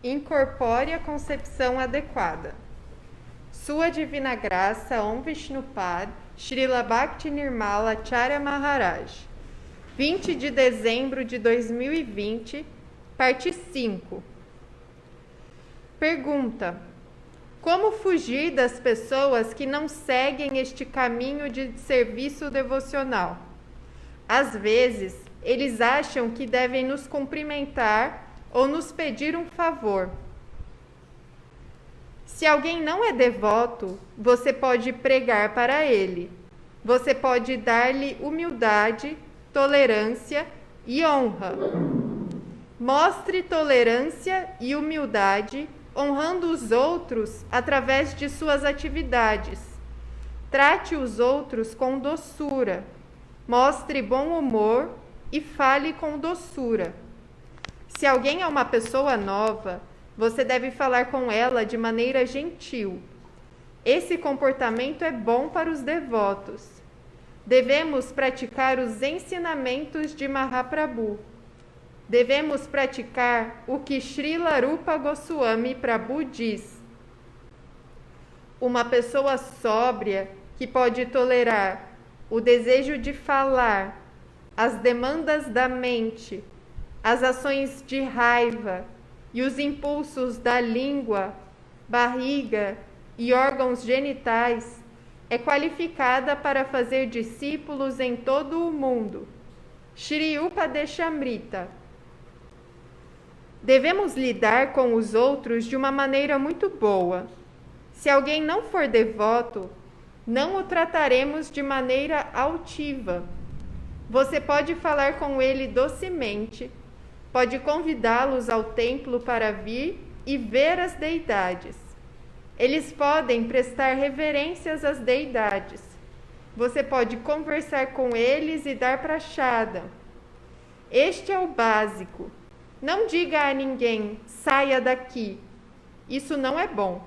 incorpore a concepção adequada. Sua Divina Graça Om Vishnupad Srila Bhakti Nirmala Acharya Maharaj, 20 de dezembro de 2020, parte 5. Pergunta: como fugir das pessoas que não seguem este caminho de serviço devocional? Às vezes, eles acham que devem nos cumprimentar ou nos pedir um favor. Se alguém não é devoto, você pode pregar para ele. Você pode dar-lhe humildade, tolerância e honra. Mostre tolerância e humildade, honrando os outros através de suas atividades. Trate os outros com doçura. Mostre bom humor e fale com doçura. Se alguém é uma pessoa nova, você deve falar com ela de maneira gentil. Esse comportamento é bom para os devotos. Devemos praticar os ensinamentos de Mahaprabhu. Devemos praticar o que Srila Rupa Goswami Prabhu diz. Uma pessoa sóbria que pode tolerar o desejo de falar, as demandas da mente, as ações de raiva e os impulsos da língua, barriga e órgãos genitais, é qualificada para fazer discípulos em todo o mundo. Shri Upadeshamrita. Devemos lidar com os outros de uma maneira muito boa. Se alguém não for devoto, não o trataremos de maneira altiva. Você pode falar com ele docemente, pode convidá-los ao templo para vir e ver as deidades. Eles podem prestar reverências às deidades. Você pode conversar com eles e dar prachada. Este é o básico. Não diga a ninguém, saia daqui. Isso não é bom.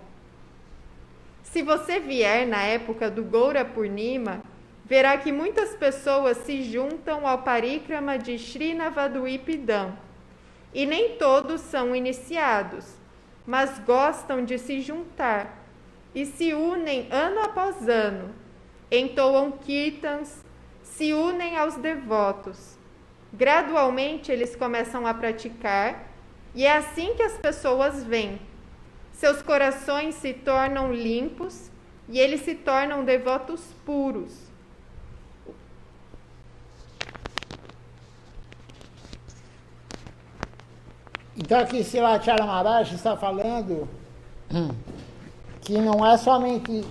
Se você vier na época do Goura Purnima, verá que muitas pessoas se juntam ao parikrama de Sri Navadvipidam. E nem todos são iniciados, mas gostam de se juntar e se unem ano após ano, entoam kirtans, se unem aos devotos. Gradualmente eles começam a praticar e é assim que as pessoas veem. Seus corações se tornam limpos e eles se tornam devotos puros. Então aqui Srila Acharya Maharaj está falando que não é somente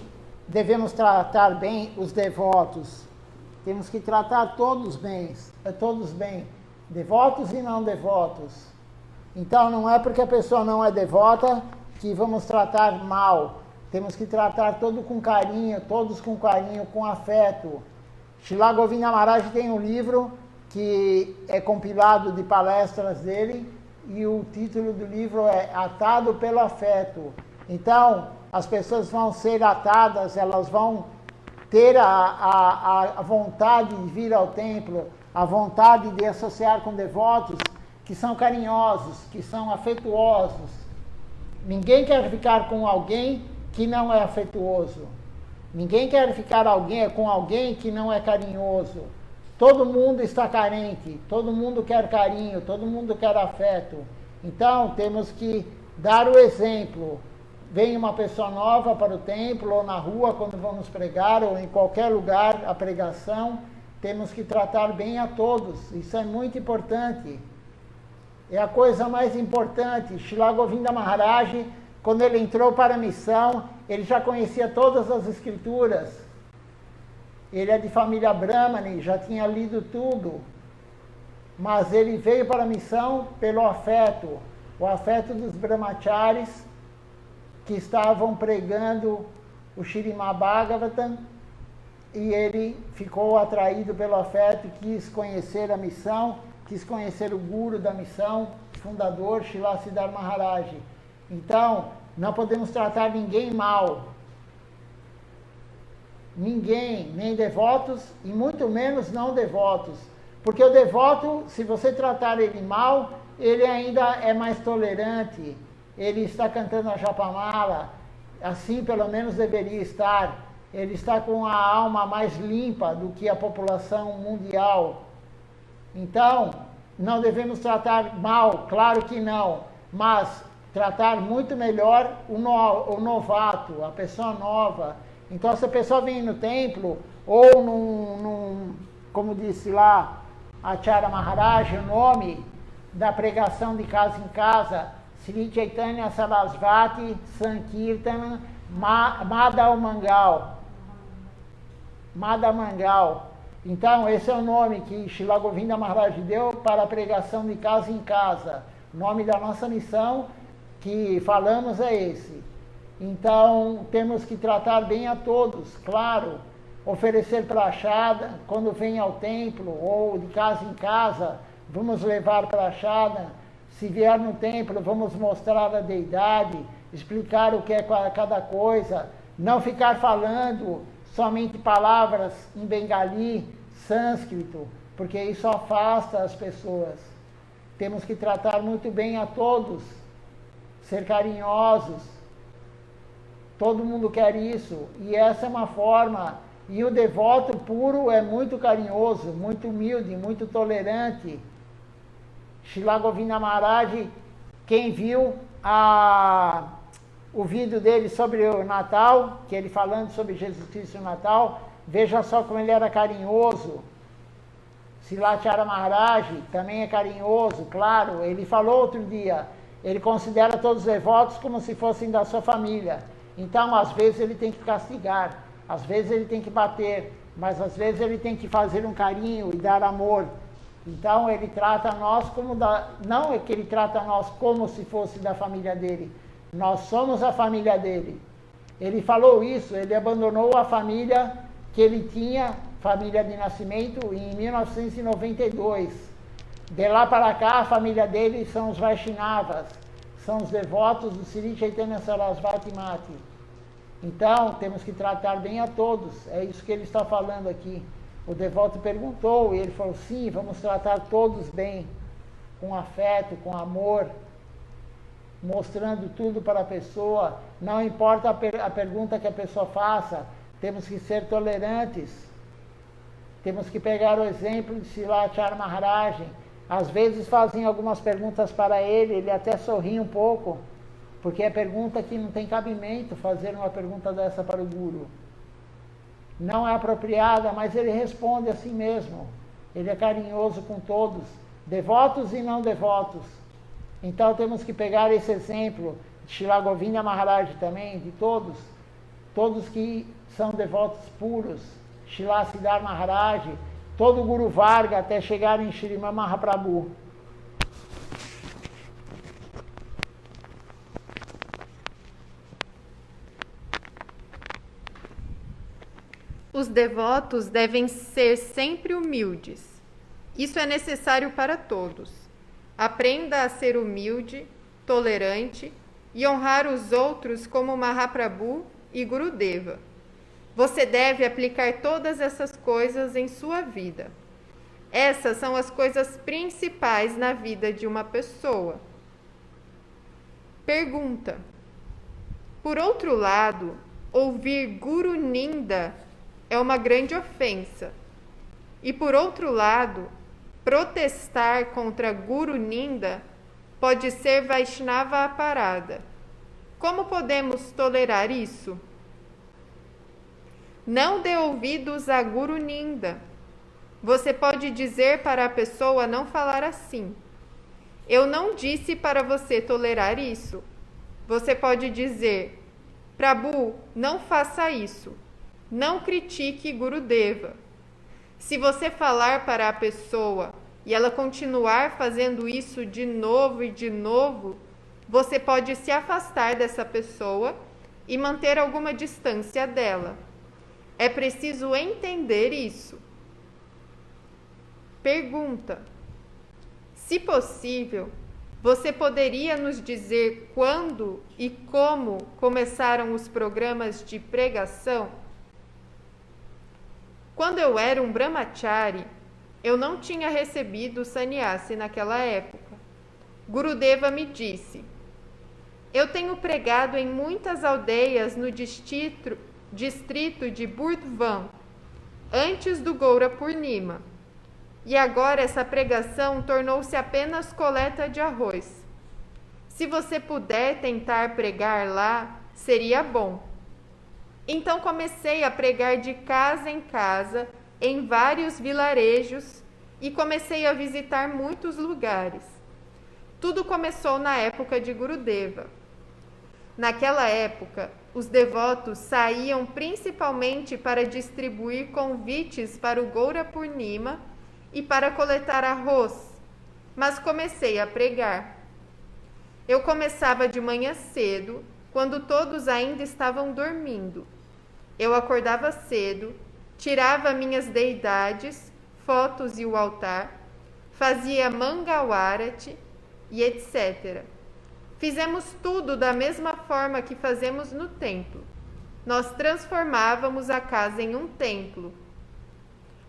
devemos tratar bem os devotos, temos que tratar todos bem, devotos e não devotos. Então não é porque a pessoa não é devota que vamos tratar mal, temos que tratar todos com carinho, com afeto. Srila Govinda Maharaj tem um livro que é compilado de palestras dele, e o título do livro é Atado pelo Afeto. Então, as pessoas vão ser atadas, elas vão ter a vontade de vir ao templo, a vontade de associar com devotos que são carinhosos, que são afetuosos. Ninguém quer ficar com alguém que não é afetuoso. Ninguém quer ficar com alguém que não é carinhoso. Todo mundo está carente, todo mundo quer carinho, todo mundo quer afeto. Então, temos que dar o exemplo. Vem uma pessoa nova para o templo, ou na rua, quando vamos pregar, ou em qualquer lugar, a pregação, temos que tratar bem a todos. Isso é muito importante. É a coisa mais importante. Srila Govinda Maharaj, quando ele entrou para a missão, ele já conhecia todas as escrituras. Ele é de família Brahmani, já tinha lido tudo, mas ele veio para a missão pelo afeto, o afeto dos brahmacharis que estavam pregando o Śrīmad Bhagavatam, e ele ficou atraído pelo afeto e quis conhecer a missão, quis conhecer o guru da missão, fundador, Srila Siddhar Maharaj. Então, não podemos tratar ninguém mal. Ninguém, nem devotos e muito menos não devotos. Porque o devoto, se você tratar ele mal, ele ainda é mais tolerante, ele está cantando a Japamala, assim pelo menos deveria estar. Ele está com a alma mais limpa do que a população mundial. Então, não devemos tratar mal, claro que não, mas tratar muito melhor o novato, a pessoa nova. Então, se a pessoa vem no templo, ou como disse lá Acharya Maharaj, o nome da pregação de casa em casa, Sri Chaitanya Sarasvati Sankirtana Madhav Mangal. Então, esse é o nome que Srila Govinda Maharaj deu para a pregação de casa em casa. O nome da nossa missão que falamos é esse. Então, temos que tratar bem a todos, claro. Oferecer prachada, quando vem ao templo ou de casa em casa, vamos levar prachada. Se vier no templo, vamos mostrar a deidade, explicar o que é cada coisa. Não ficar falando somente palavras em bengali, sânscrito, porque isso afasta as pessoas. Temos que tratar muito bem a todos, ser carinhosos. Todo mundo quer isso, e essa é uma forma. E o devoto puro é muito carinhoso, muito humilde, muito tolerante. Srila Govinda Maharaj, quem viu o vídeo dele sobre o Natal, que ele falando sobre Jesus Cristo no Natal, veja só como ele era carinhoso. Srila Acharya Maharaj também é carinhoso, claro. Ele falou outro dia, ele considera todos os devotos como se fossem da sua família. Então, às vezes, ele tem que castigar, às vezes ele tem que bater, mas às vezes ele tem que fazer um carinho e dar amor. Então, ele trata nós como não é que ele trata nós como se fosse da família dele. Nós somos a família dele. Ele falou isso, ele abandonou a família que ele tinha, família de nascimento, em 1992. De lá para cá, a família dele são os Vaishnavas, são os devotos do Sri Chaitanya Sarasvati Mati. Então, temos que tratar bem a todos, é isso que ele está falando aqui. O devoto perguntou e ele falou, sim, vamos tratar todos bem, com afeto, com amor, mostrando tudo para a pessoa. Não importa a pergunta que a pessoa faça, temos que ser tolerantes. Temos que pegar o exemplo de Srila Acharya Maharaj. Às vezes fazem algumas perguntas para ele, ele até sorri um pouco, porque é pergunta que não tem cabimento fazer uma pergunta dessa para o Guru. Não é apropriada, mas ele responde assim mesmo. Ele é carinhoso com todos, devotos e não devotos. Então temos que pegar esse exemplo de Srila Govinda Maharaj também, de todos que são devotos puros, Srila Siddhar Maharaj, todo o Guru Varga até chegar em Srimad Mahaprabhu. Os devotos devem ser sempre humildes. Isso é necessário para todos. Aprenda a ser humilde, tolerante e honrar os outros como Mahaprabhu e Gurudeva. Você deve aplicar todas essas coisas em sua vida. Essas são as coisas principais na vida de uma pessoa. Pergunta: por outro lado, ouvir Guru Ninda é uma grande ofensa. E por outro lado, protestar contra Guru Ninda pode ser Vaishnava Aparada. Como podemos tolerar isso? Não dê ouvidos a Guru Ninda. Você pode dizer para a pessoa não falar assim. Eu não disse para você tolerar isso. Você pode dizer: Prabhu, não faça isso. Não critique Gurudeva. Se você falar para a pessoa e ela continuar fazendo isso de novo e de novo, você pode se afastar dessa pessoa e manter alguma distância dela. É preciso entender isso. Pergunta: se possível, você poderia nos dizer quando e como começaram os programas de pregação? Quando eu era um brahmachari, eu não tinha recebido o sannyasi naquela época. Gurudeva me disse: Eu tenho pregado em muitas aldeias no distrito de Burdwan, antes do Goura Purnima. E agora essa pregação tornou-se apenas coleta de arroz. Se você puder tentar pregar lá, seria bom. Então comecei a pregar de casa em casa, em vários vilarejos, e comecei a visitar muitos lugares. Tudo começou na época de Gurudeva. Naquela época, os devotos saíam principalmente para distribuir convites para o Goura Purnima e para coletar arroz, mas comecei a pregar. Eu começava de manhã cedo, quando todos ainda estavam dormindo. Eu acordava cedo, tirava minhas deidades, fotos e o altar, fazia mangawarati e etc. Fizemos tudo da mesma forma que fazemos no templo. Nós transformávamos a casa em um templo.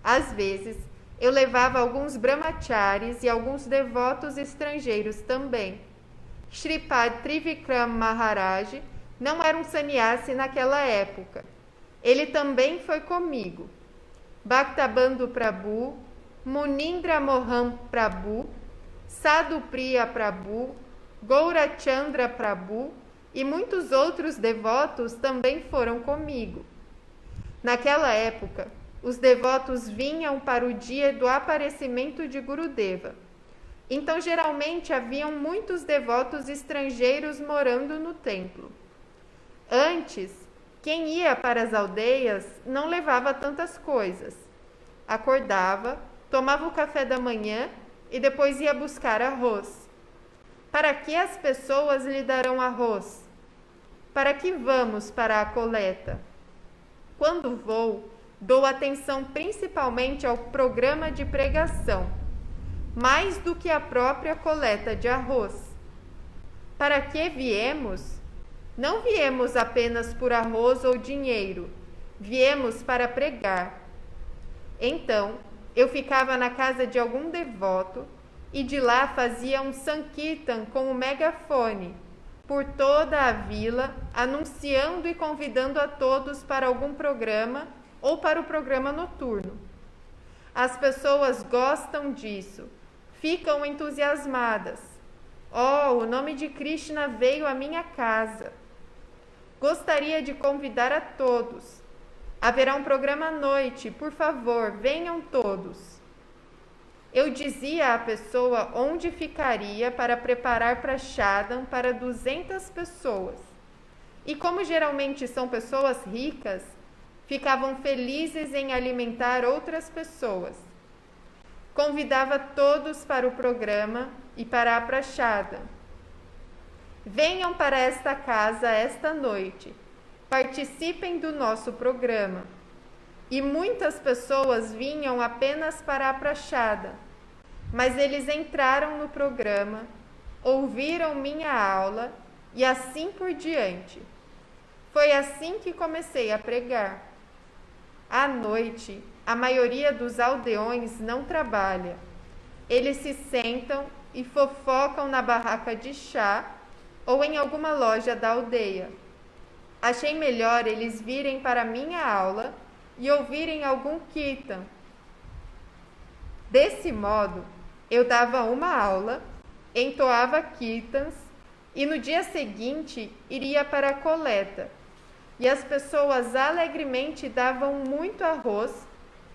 Às vezes, eu levava alguns brahmacharis e alguns devotos estrangeiros também. Shripad Trivikram Maharaj não era um sannyasi naquela época. Ele também foi comigo. Bhaktabandhu Prabhu, Munindra Mohan Prabhu, Sadhu Priya Prabhu, Gaurachandra Prabhu e muitos outros devotos também foram comigo. Naquela época, os devotos vinham para o dia do aparecimento de Gurudeva. Então, geralmente, haviam muitos devotos estrangeiros morando no templo. Antes, quem ia para as aldeias não levava tantas coisas. Acordava, tomava o café da manhã e depois ia buscar arroz. Para que as pessoas lhe darão arroz? Para que vamos para a coleta? Quando vou, dou atenção principalmente ao programa de pregação, mais do que a própria coleta de arroz. Para que viemos? Não viemos apenas por arroz ou dinheiro, viemos para pregar. Então, eu ficava na casa de algum devoto e de lá fazia um sankirtan com o megafone por toda a vila, anunciando e convidando a todos para algum programa ou para o programa noturno. As pessoas gostam disso, ficam entusiasmadas. Oh, o nome de Krishna veio à minha casa. Gostaria de convidar a todos. Haverá um programa à noite, por favor, venham todos. Eu dizia à pessoa onde ficaria para preparar prashadam para 200 pessoas. E como geralmente são pessoas ricas, ficavam felizes em alimentar outras pessoas. Convidava todos para o programa e para a prashadam. Venham para esta casa esta noite. Participem do nosso programa. E muitas pessoas vinham apenas para a prashadam, mas eles entraram no programa, ouviram minha aula e assim por diante. Foi assim que comecei a pregar. À noite, a maioria dos aldeões não trabalha. Eles se sentam e fofocam na barraca de chá ou em alguma loja da aldeia. Achei melhor eles virem para a minha aula e ouvirem algum kirtan. Desse modo, eu dava uma aula, entoava kirtans e no dia seguinte iria para a coleta. E as pessoas alegremente davam muito arroz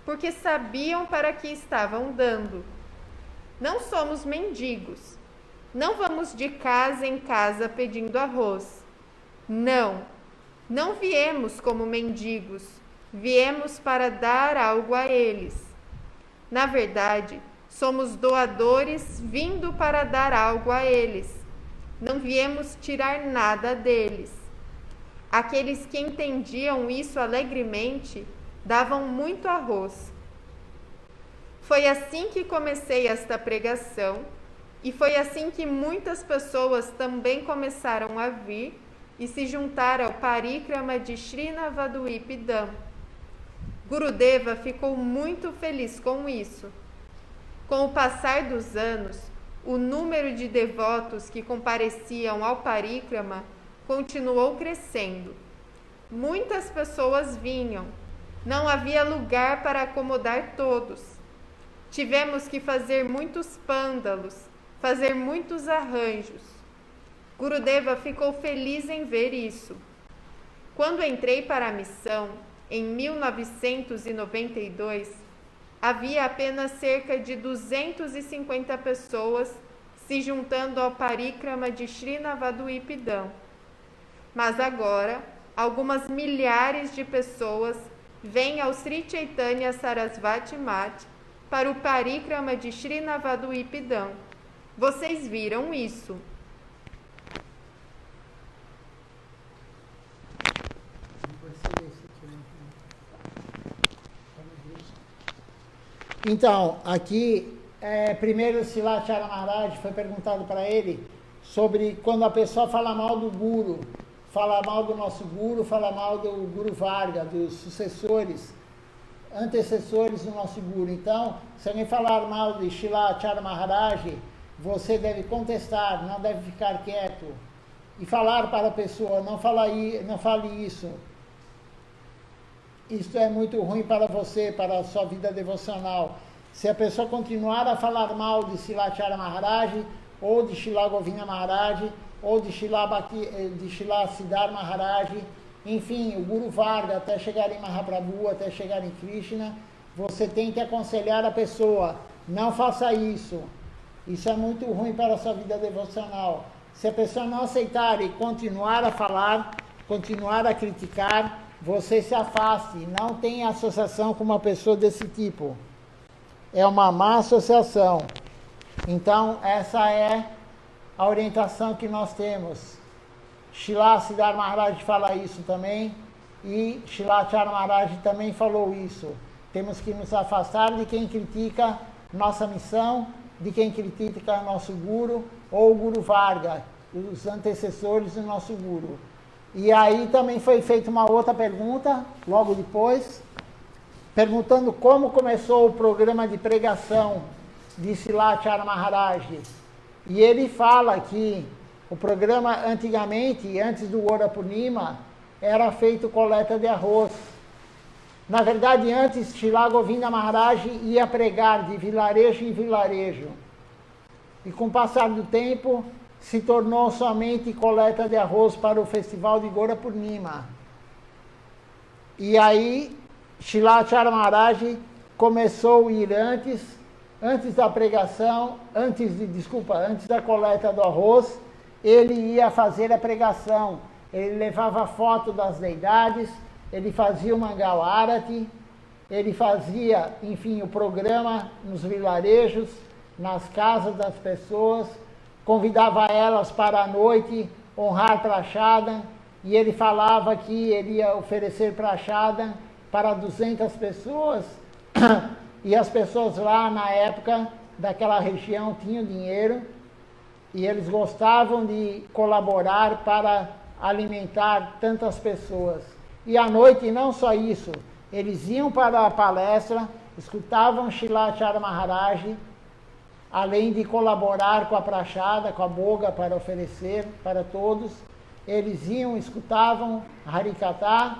porque sabiam para que estavam dando. Não somos mendigos. Não vamos de casa em casa pedindo arroz. Não viemos como mendigos. Viemos para dar algo a eles. Na verdade, somos doadores vindo para dar algo a eles. Não viemos tirar nada deles. Aqueles que entendiam isso alegremente davam muito arroz. Foi assim que comecei esta pregação e foi assim que muitas pessoas também começaram a vir e se juntar ao parikrama de Srinavadvipidam. Gurudeva ficou muito feliz com isso. Com o passar dos anos, o número de devotos que compareciam ao paríkrama continuou crescendo. Muitas pessoas vinham, não havia lugar para acomodar todos. Tivemos que fazer muitos pândalos, fazer muitos arranjos. Gurudeva ficou feliz em ver isso. Quando entrei para a missão, em 1992, havia apenas cerca de 250 pessoas se juntando ao paríkrama de Sri Navadvipidam. Mas agora, algumas milhares de pessoas vêm ao Sri Chaitanya Sarasvati Mat para o paríkrama de Sri Navadvipidam. Vocês viram isso? Então, aqui, primeiro Srila Acharya Maharaj foi perguntado para ele sobre quando a pessoa fala mal do Guru, fala mal do nosso Guru, fala mal do Guru Varga, dos sucessores, antecessores do nosso Guru. Então, se alguém falar mal de Srila Acharya Maharaj, você deve contestar, não deve ficar quieto e falar para a pessoa, não fale isso. Isso é muito ruim para você, para a sua vida devocional. Se a pessoa continuar a falar mal de Srila Acharya Maharaj, ou de Srila Govinda Maharaj, ou de Srila Siddhar Maharaj, enfim, o Guru Varga, até chegar em Mahaprabhu, até chegar em Krishna, você tem que aconselhar a pessoa, não faça isso. Isso é muito ruim para a sua vida devocional. Se a pessoa não aceitar e continuar a falar, continuar a criticar, você se afaste, não tenha associação com uma pessoa desse tipo. É uma má associação. Então, essa é a orientação que nós temos. Srila Siddhar Maharaj fala isso também, e Srila Acharya Maharaj também falou isso. Temos que nos afastar de quem critica nossa missão, de quem critica nosso Guru, ou o Guru Varga, os antecessores do nosso Guru. E aí também foi feita uma outra pergunta, logo depois, perguntando como começou o programa de pregação de Srila Acharya Maharaj. E ele fala que o programa antigamente, antes do Gora Purnima, era feito coleta de arroz. Na verdade, antes, Srila Govinda Maharaj ia pregar de vilarejo em vilarejo. E com o passar do tempo, se tornou somente coleta de arroz para o festival de Gora Purnima. E aí, Srila Acharya Maharaj começou a ir antes da pregação, antes da coleta do arroz, ele ia fazer a pregação. Ele levava foto das deidades, ele fazia o Mangal Arati, ele fazia, enfim, o programa nos vilarejos, nas casas das pessoas, convidava elas para a noite honrar Prashadam, e ele falava que ele ia oferecer Prashadam para 200 pessoas, e as pessoas lá na época daquela região tinham dinheiro, e eles gostavam de colaborar para alimentar tantas pessoas. E à noite, não só isso, eles iam para a palestra, escutavam Srila Acharya Maharaj, além de colaborar com a prachada, com a boga para oferecer para todos, eles iam, escutavam Harikatha,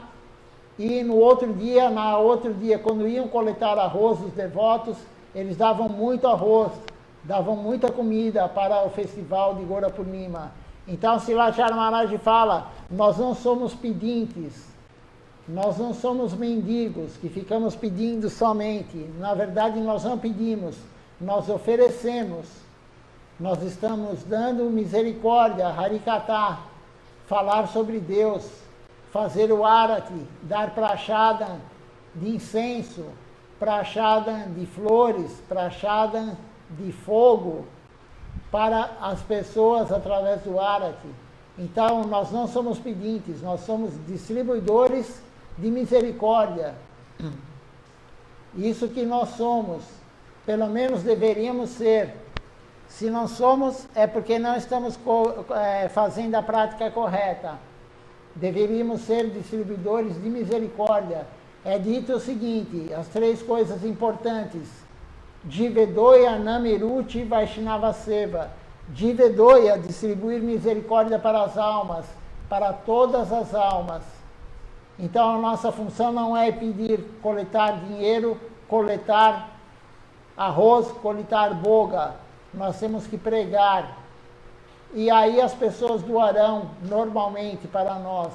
e no outro dia, quando iam coletar arroz os devotos, eles davam muito arroz, davam muita comida para o festival de Gora Purnima. Então, Srila Acharya Maharaj fala, nós não somos pedintes, nós não somos mendigos, que ficamos pedindo somente. Na verdade, nós não pedimos, nós oferecemos. Nós estamos dando misericórdia, Harikatha, falar sobre Deus, fazer o Arati, dar prachada de incenso, prachada de flores, prachada de fogo para as pessoas através do Arati. Então, nós não somos pedintes, nós somos distribuidores de misericórdia. Isso que nós somos, pelo menos deveríamos ser. Se não somos, é porque não estamos fazendo a prática correta. Deveríamos ser distribuidores de misericórdia. É dito o seguinte, as 3 coisas importantes. Jivedoya Namiruti Vaishnava Seva. Jivedoya, distribuir misericórdia para as almas, para todas as almas. Então a nossa função não é pedir, coletar dinheiro, coletar arroz, coletar boga. Nós temos que pregar. E aí as pessoas doarão normalmente para nós.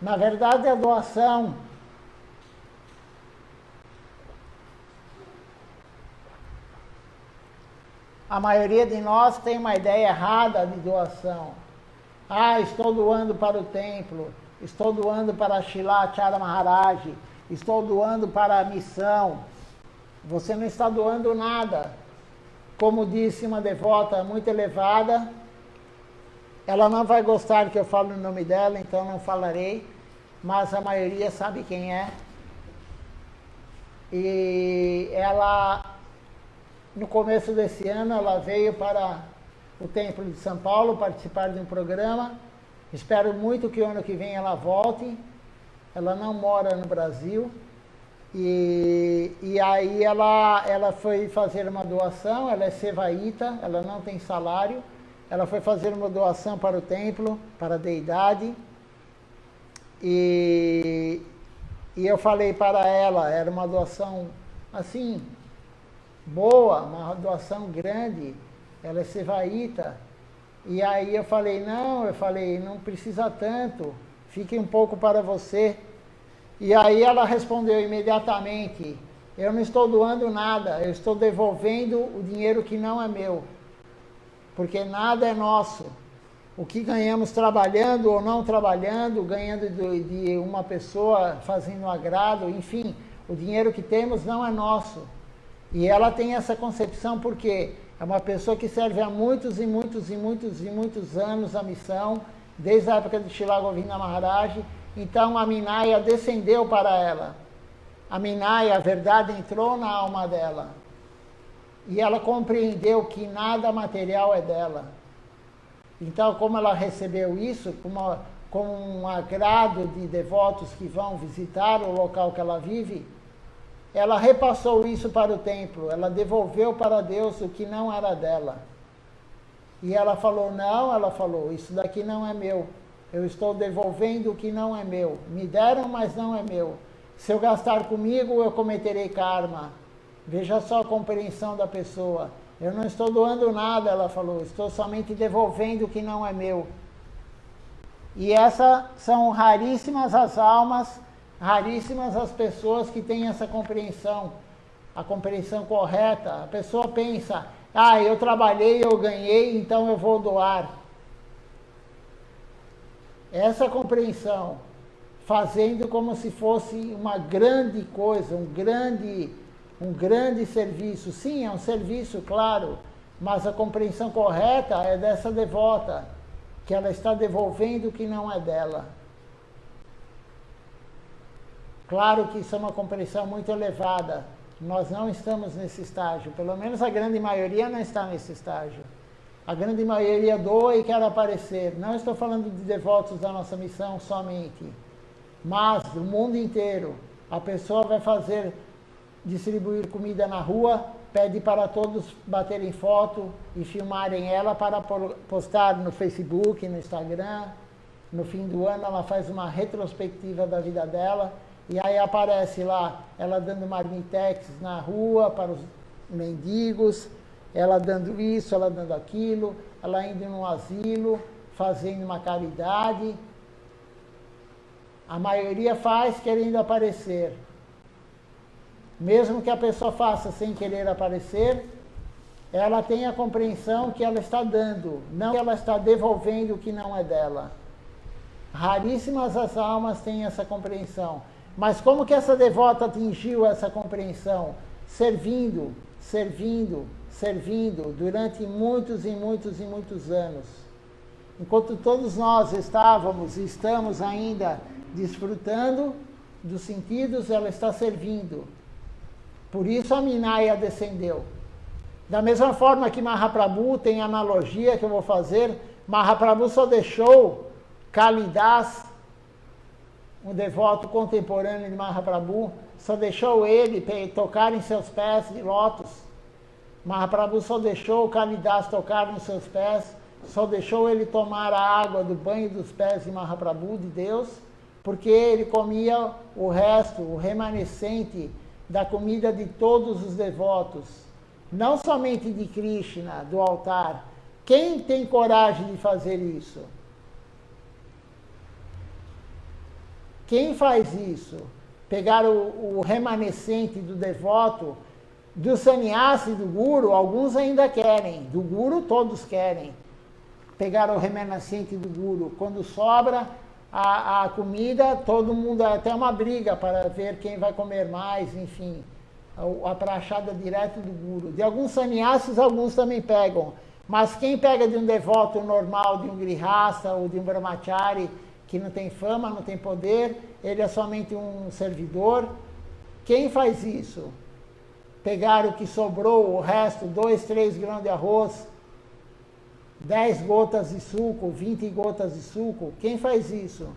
Na verdade, a doação a maioria de nós tem uma ideia errada de doação. Ah, estou doando para o templo, estou doando para Shilachara Maharaj, estou doando para a missão. Você não está doando nada. Como disse uma devota muito elevada, ela não vai gostar que eu fale o nome dela, então não falarei, mas a maioria sabe quem é. E ela, no começo desse ano, ela veio para o Templo de São Paulo participar de um programa. Espero muito que o ano que vem ela volte. Ela não mora no Brasil. E aí ela foi fazer uma doação, ela é sevaíta, ela não tem salário. Ela foi fazer uma doação para o templo, para a deidade. E eu falei para ela, era uma doação assim, boa, uma doação grande. Ela é sevaíta. E aí eu falei, não precisa tanto, fique um pouco para você. E aí ela respondeu imediatamente, eu não estou doando nada, eu estou devolvendo o dinheiro que não é meu. Porque nada é nosso. O que ganhamos trabalhando ou não trabalhando, ganhando de uma pessoa, fazendo agrado, enfim, o dinheiro que temos não é nosso. E ela tem essa concepção porque é uma pessoa que serve há muitos e muitos e muitos e muitos anos a missão, desde a época de Srila Govinda Maharaj. Então a Minaya descendeu para ela. A Minaya, a verdade, entrou na alma dela. E ela compreendeu que nada material é dela. Então, como ela recebeu isso, com um agrado de devotos que vão visitar o local que ela vive, ela repassou isso para o templo, ela devolveu para Deus o que não era dela. E ela falou, isso daqui não é meu. Eu estou devolvendo o que não é meu. Me deram, mas não é meu. Se eu gastar comigo, eu cometerei karma. Veja só a compreensão da pessoa. Eu não estou doando nada, ela falou. Estou somente devolvendo o que não é meu. E essas são raríssimas as almas, raríssimas as pessoas que têm essa compreensão. A compreensão correta. A pessoa pensa, eu trabalhei, eu ganhei, então eu vou doar. Essa compreensão, fazendo como se fosse uma grande coisa, um grande serviço. Sim, é um serviço, claro, mas a compreensão correta é dessa devota, que ela está devolvendo o que não é dela. Claro que isso é uma compreensão muito elevada. Nós não estamos nesse estágio, pelo menos a grande maioria não está nesse estágio. A grande maioria doa e quer aparecer. Não estou falando de devotos da nossa missão somente, mas do mundo inteiro. A pessoa vai distribuir comida na rua, pede para todos baterem foto e filmarem ela para postar no Facebook, no Instagram. No fim do ano ela faz uma retrospectiva da vida dela e aí aparece lá ela dando marmitex na rua para os mendigos, ela dando isso, ela dando aquilo, ela indo num asilo, fazendo uma caridade. A maioria faz querendo aparecer. Mesmo que a pessoa faça sem querer aparecer, ela tem a compreensão que ela está dando, não que ela está devolvendo o que não é dela. Raríssimas as almas têm essa compreensão. Mas como que essa devota atingiu essa compreensão? Servindo, durante muitos e muitos e muitos anos. Enquanto todos nós estávamos e estamos ainda desfrutando dos sentidos, ela está servindo. Por isso a Minaya descendeu. Da mesma forma que Mahaprabhu, tem analogia que eu vou fazer, Mahaprabhu só deixou Kalidas, um devoto contemporâneo de Mahaprabhu, só deixou ele tocar em seus pés de lótus Mahaprabhu só deixou o Kalidas tocar nos seus pés, só deixou ele tomar a água do banho dos pés de Mahaprabhu, de Deus, porque ele comia o resto, o remanescente da comida de todos os devotos, não somente de Krishna, do altar. Quem tem coragem de fazer isso? Quem faz isso? Pegar o remanescente do devoto, do sannyasi, do guru, alguns ainda querem, do guru todos querem. Pegar o remanescente do guru. Quando sobra a comida, todo mundo, até uma briga para ver quem vai comer mais, enfim. A prachada direto do guru. De alguns sannyasis, alguns também pegam. Mas quem pega de um devoto normal, de um grihasta ou de um brahmachari, que não tem fama, não tem poder, ele é somente um servidor. Quem faz isso? Pegar o que sobrou, o resto, 2, 3 grãos de arroz, 10 gotas de suco, 20 gotas de suco. Quem faz isso?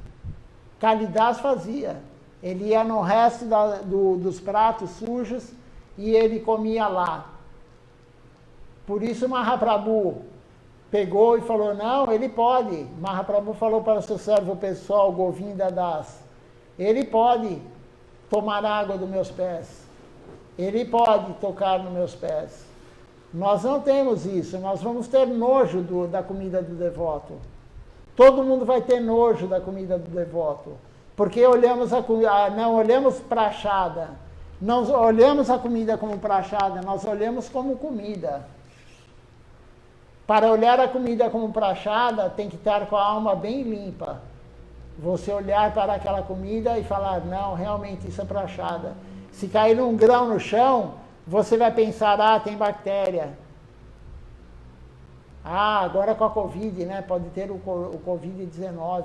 Kalidas fazia. Ele ia no resto dos pratos sujos e ele comia lá. Por isso Mahaprabhu pegou e falou, não, ele pode. Mahaprabhu falou para o seu servo pessoal, Govinda Das, ele pode tomar água dos meus pés. Ele pode tocar nos meus pés. Nós não temos isso, nós vamos ter nojo da comida do devoto. Todo mundo vai ter nojo da comida do devoto. Porque olhamos não olhamos prachada, não olhamos a comida como prachada, nós olhamos como comida. Para olhar a comida como prachada, tem que estar com a alma bem limpa. Você olhar para aquela comida e falar, não, realmente isso é prachada. Se cair um grão no chão, você vai pensar, tem bactéria. Agora com a Covid, né? Pode ter o Covid-19.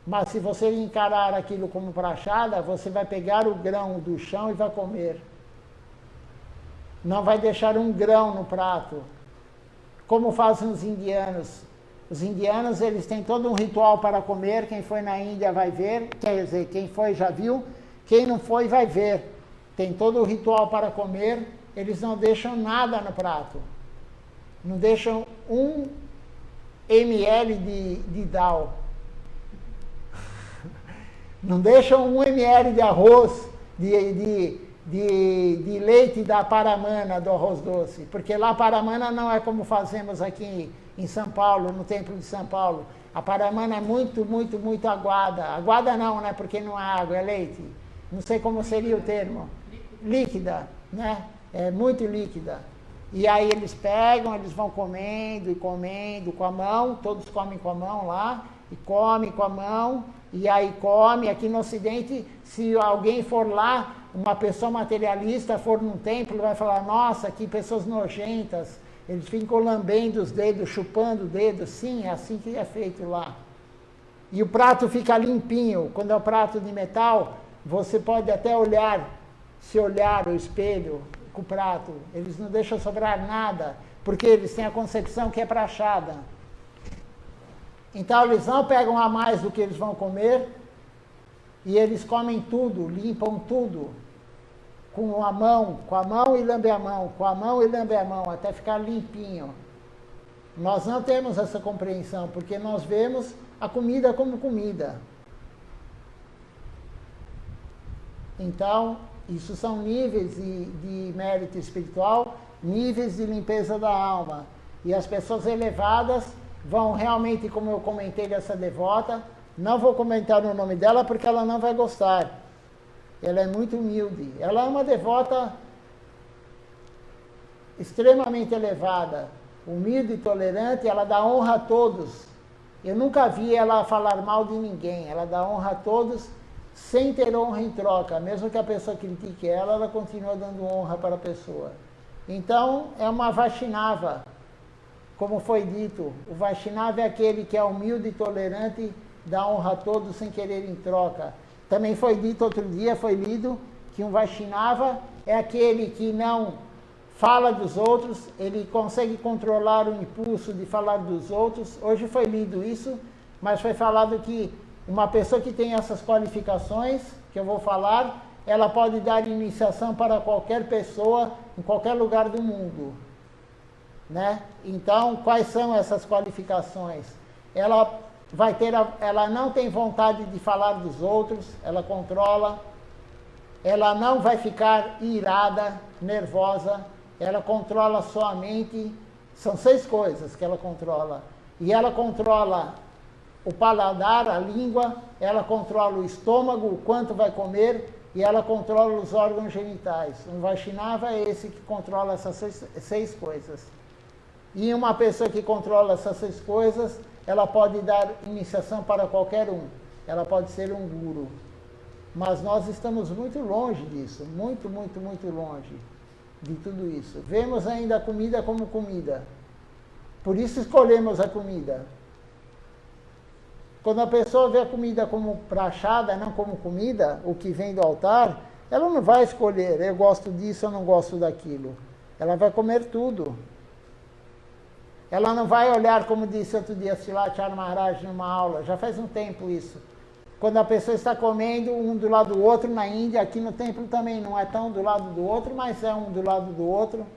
Mas se você encarar aquilo como prachada, você vai pegar o grão do chão e vai comer. Não vai deixar um grão no prato. Como fazem os indianos. Os indianos, eles têm todo um ritual para comer. Quem foi na Índia vai ver. Quer dizer, quem foi já viu. Quem não foi vai ver. Tem todo o ritual para comer. Eles não deixam nada no prato. Não deixam 1 ml de dal. Não deixam 1 ml de arroz, de leite da paramana, do arroz doce. Porque lá a paramana não é como fazemos aqui em São Paulo, no templo de São Paulo. A paramana é muito, muito, muito aguada. Aguada não, né? Porque não é água, é leite. Não sei como seria o termo. Líquida, né? É muito líquida. E aí eles pegam, eles vão comendo e comendo com a mão, todos comem com a mão lá, e comem com a mão, e aí come. Aqui no Ocidente, se alguém for lá, uma pessoa materialista for num templo, vai falar, nossa, que pessoas nojentas, eles ficam lambendo os dedos, chupando o dedo. Sim, é assim que é feito lá. E o prato fica limpinho. Quando é o prato de metal, você pode até olhar, se olhar o espelho com o prato. Eles não deixam sobrar nada, porque eles têm a concepção que é prachada. Então eles não pegam a mais do que eles vão comer, e eles comem tudo, limpam tudo, com a mão e lambe a mão, com a mão e lambe a mão, até ficar limpinho. Nós não temos essa compreensão, porque nós vemos a comida como comida. Então, isso são níveis de mérito espiritual, níveis de limpeza da alma. E as pessoas elevadas vão realmente, como eu comentei dessa devota, não vou comentar o nome dela porque ela não vai gostar. Ela é muito humilde. Ela é uma devota extremamente elevada, humilde e tolerante. Ela dá honra a todos. Eu nunca vi ela falar mal de ninguém. Ela dá honra a todos sem ter honra em troca. Mesmo que a pessoa critique ela, ela continua dando honra para a pessoa. Então, é uma Vaishnava. Como foi dito, o Vaishnava é aquele que é humilde e tolerante, dá honra a todos sem querer em troca. Também foi dito outro dia, foi lido, que um Vaishnava é aquele que não fala dos outros, ele consegue controlar o impulso de falar dos outros. Hoje foi lido isso, mas foi falado que uma pessoa que tem essas qualificações, que eu vou falar, ela pode dar iniciação para qualquer pessoa, em qualquer lugar do mundo. né? Então, quais são essas qualificações? Ela não tem vontade de falar dos outros, ela controla, ela não vai ficar irada, nervosa, ela controla sua mente. São 6 coisas que ela controla. E ela controla o paladar, a língua, ela controla o estômago, o quanto vai comer, e ela controla os órgãos genitais. Um Vaishnava é esse que controla essas 6 coisas. E uma pessoa que controla essas 6 coisas, ela pode dar iniciação para qualquer um. Ela pode ser um guru. Mas nós estamos muito longe disso, muito, muito, muito longe de tudo isso. Vemos ainda a comida como comida. Por isso escolhemos a comida. Quando a pessoa vê a comida como prachada, não como comida, o que vem do altar, ela não vai escolher, eu gosto disso, eu não gosto daquilo. Ela vai comer tudo. Ela não vai olhar, como disse outro dia Srila Maharaj numa aula, já faz um tempo isso. Quando a pessoa está comendo um do lado do outro na Índia, aqui no templo também não é tão do lado do outro, mas é um do lado do outro.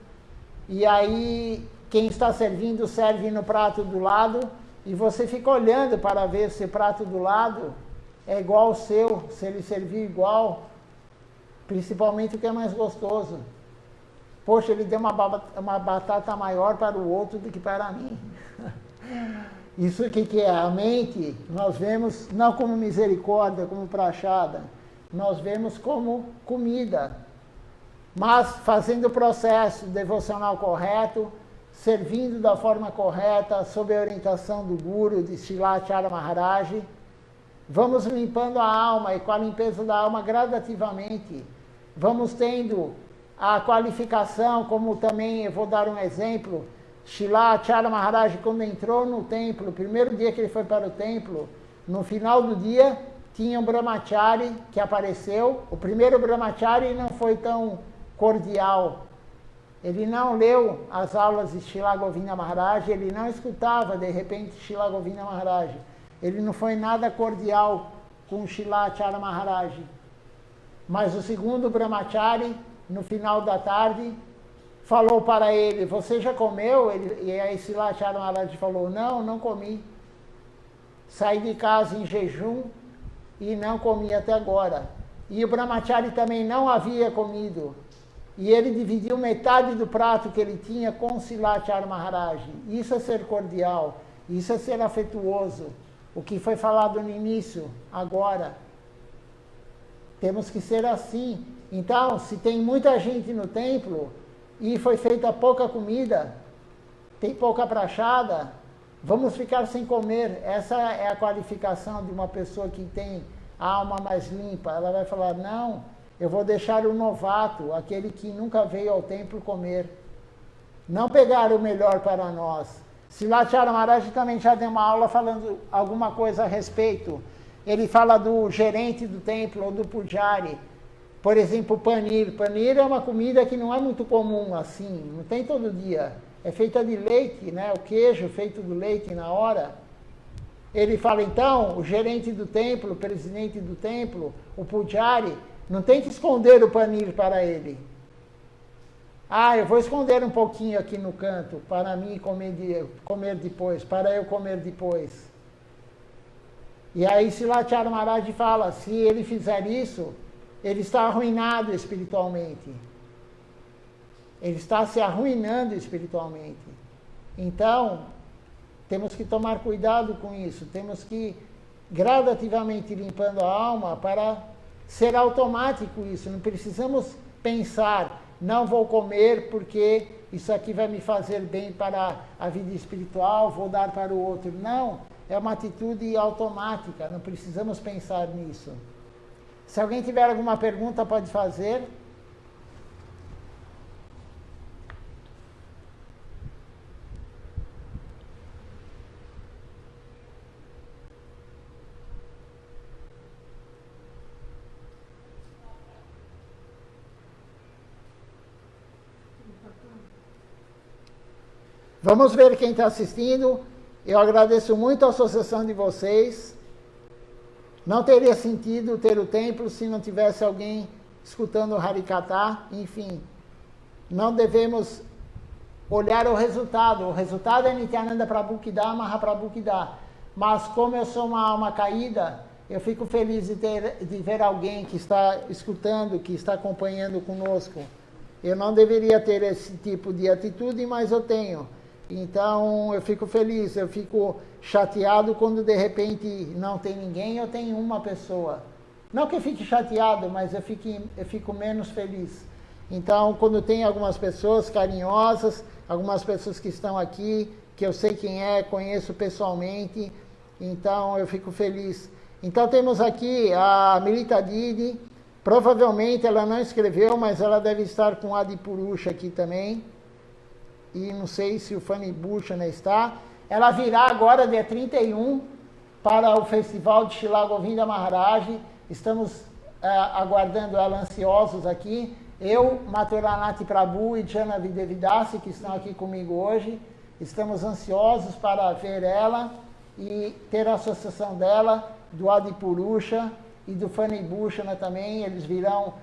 E aí quem está servindo serve no prato do lado e você fica olhando para ver se o prato do lado é igual ao seu, se ele servir igual, principalmente o que é mais gostoso. Poxa, ele deu uma batata maior para o outro do que para mim. Isso que é? A mente, nós vemos não como misericórdia, como prachada, nós vemos como comida. Mas fazendo o processo devocional correto, servindo da forma correta, sob a orientação do Guru, de Srila Acharya Maharaj, vamos limpando a alma, e com a limpeza da alma gradativamente, vamos tendo a qualificação, como também eu vou dar um exemplo. Srila Acharya Maharaj, quando entrou no templo, o primeiro dia que ele foi para o templo, no final do dia, tinha um brahmachari que apareceu. O primeiro brahmachari não foi tão cordial. Ele não leu as aulas de Srila Govinda Maharaj, ele não escutava, de repente, Srila Govinda Maharaj. Ele não foi nada cordial com Srila Acharya Maharaj. Mas o segundo brahmachari, no final da tarde, falou para ele, você já comeu? E aí Srila Acharya Maharaj falou, não, não comi. Saí de casa em jejum e não comi até agora. E o brahmachari também não havia comido. E ele dividiu metade do prato que ele tinha com Srila Acharya Maharaj. Isso é ser cordial, isso é ser afetuoso. O que foi falado no início, agora. Temos que ser assim. Então, se tem muita gente no templo e foi feita pouca comida, tem pouca prachada, vamos ficar sem comer. Essa é a qualificação de uma pessoa que tem a alma mais limpa. Ela vai falar, não, eu vou deixar o novato, aquele que nunca veio ao templo, comer. Não pegar o melhor para nós. Srila Acharya Maharaj também já deu uma aula falando alguma coisa a respeito. Ele fala do gerente do templo ou do pujari. Por exemplo, panir. Panir é uma comida que não é muito comum assim, não tem todo dia. É feita de leite, né? O queijo feito do leite na hora. Ele fala, então, o gerente do templo, o presidente do templo, o pujari, não tem que esconder o panir para ele. Ah, eu vou esconder um pouquinho aqui no canto para mim comer depois, para eu comer depois. E aí Srila Acharya Maharaj fala, se ele fizer isso, ele está arruinado espiritualmente. Ele está se arruinando espiritualmente. Então, temos que tomar cuidado com isso. Temos que ir gradativamente limpando a alma para ser automático isso. Não precisamos pensar, não vou comer porque isso aqui vai me fazer bem para a vida espiritual, vou dar para o outro. Não, é uma atitude automática, não precisamos pensar nisso. Se alguém tiver alguma pergunta, pode fazer. Vamos ver quem está assistindo. Eu agradeço muito a associação de vocês. Não teria sentido ter o templo se não tivesse alguém escutando o Harikatha. Enfim, não devemos olhar o resultado. O resultado é Nityananda Prabhu que dá, Mahaprabhu que dá. Mas como eu sou uma alma caída, eu fico feliz de ver alguém que está escutando, que está acompanhando conosco. Eu não deveria ter esse tipo de atitude, mas eu tenho. Então eu fico feliz, eu fico chateado quando de repente não tem ninguém, eu tenho uma pessoa. Não que eu fique chateado, mas eu fico menos feliz. Então, quando tem algumas pessoas carinhosas, algumas pessoas que estão aqui, que eu sei quem é, conheço pessoalmente, então eu fico feliz. Então temos aqui a Milita Didi, provavelmente ela não escreveu, mas ela deve estar com a Adipurusha aqui também. E não sei se o Fanny Bhushan está. Ela virá agora, dia 31, para o festival de Srila Govinda Maharaj. Estamos aguardando ela ansiosos aqui. Eu, Mathuranath Prabhu e Janavi Devidasi, que estão aqui comigo hoje, estamos ansiosos para ver ela e ter a associação dela, do Adipurusha e do Fanny Bhushan também. Eles virão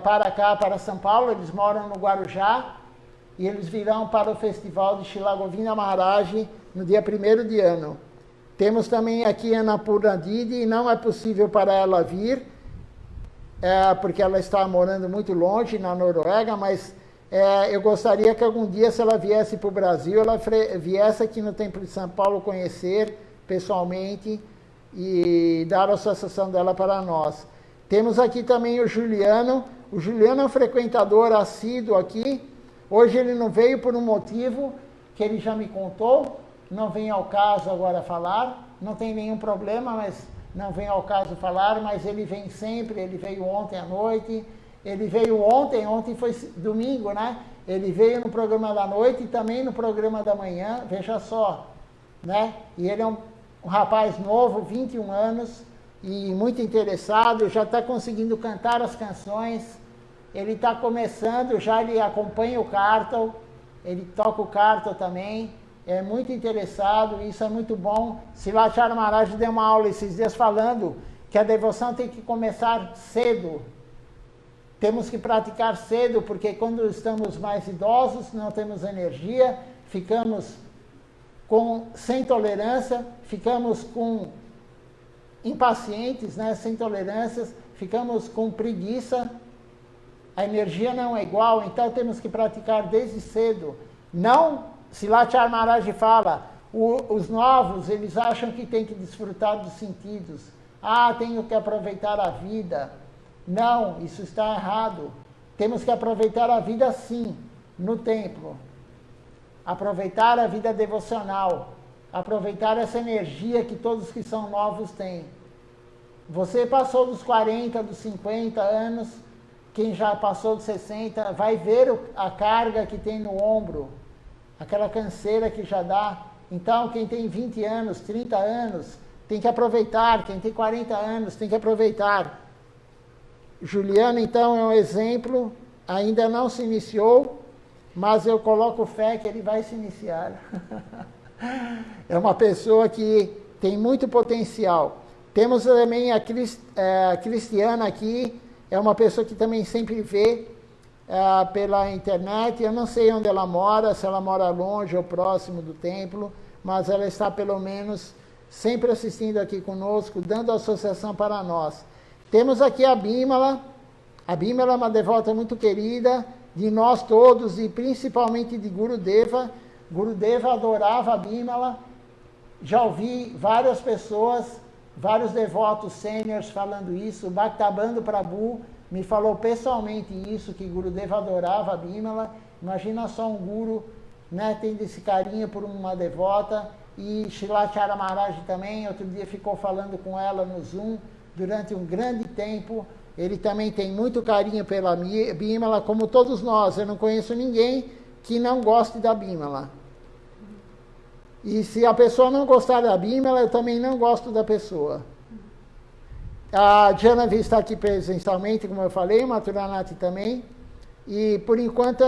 para cá, para São Paulo, eles moram no Guarujá, e eles virão para o festival de Srila Govinda Maharaj no dia 1º de ano. Temos também aqui a Annapurna Didi, e não é possível para ela vir, porque ela está morando muito longe, na Noruega, mas eu gostaria que algum dia, se ela viesse para o Brasil, ela viesse aqui no Templo de São Paulo conhecer pessoalmente e dar a associação dela para nós. Temos aqui também o Juliano. O Juliano é um frequentador assíduo aqui. Hoje ele não veio por um motivo que ele já me contou, não vem ao caso agora falar, não tem nenhum problema, mas não vem ao caso falar, mas ele vem sempre. Ele veio ontem à noite, ele veio ontem foi domingo, né? Ele veio no programa da noite e também no programa da manhã, veja só, né? E ele é um rapaz novo, 21 anos, e muito interessado, já está conseguindo cantar as canções. Ele está começando, já ele acompanha o Kartal, ele toca o Kartal também, é muito interessado, isso é muito bom. Silachara Maharaj deu uma aula esses dias falando que a devoção tem que começar cedo. Temos que praticar cedo, porque quando estamos mais idosos, não temos energia, ficamos sem tolerância, ficamos impacientes, né, sem tolerâncias, ficamos com preguiça, a energia não é igual, então temos que praticar desde cedo. Não, Silachara Maharaj fala, os novos, eles acham que tem que desfrutar dos sentidos. Tenho que aproveitar a vida. Não, isso está errado. Temos que aproveitar a vida sim, no templo. Aproveitar a vida devocional. Aproveitar essa energia que todos que são novos têm. Você passou dos 40, dos 50 anos, quem já passou dos 60, vai ver a carga que tem no ombro, aquela canseira que já dá. Então, quem tem 20 anos, 30 anos, tem que aproveitar. Quem tem 40 anos, tem que aproveitar. Juliano, então, é um exemplo, ainda não se iniciou, mas eu coloco fé que ele vai se iniciar. É uma pessoa que tem muito potencial. Temos também a Cristiana aqui, é uma pessoa que também sempre vê pela internet. Eu não sei onde ela mora, se ela mora longe ou próximo do templo, mas ela está pelo menos sempre assistindo aqui conosco, dando associação para nós. Temos aqui a Bimala. A Bimala é uma devota muito querida de nós todos e principalmente de Gurudeva. Gurudeva adorava a Bimala. Já ouvi várias pessoas, vários devotos sêniores falando isso. O Bhaktabandha Prabhu me falou pessoalmente isso, que Gurudeva adorava a Bimala. Imagina só um guru, né, tendo esse carinho por uma devota. E Silachara Maharaj também, outro dia ficou falando com ela no Zoom durante um grande tempo. Ele também tem muito carinho pela Bimala, como todos nós. Eu não conheço ninguém que não goste da Bimala. E se a pessoa não gostar da Bimala, eu também não gosto da pessoa. A Janavi está aqui presencialmente, como eu falei, o Mathuranath também. E, por enquanto,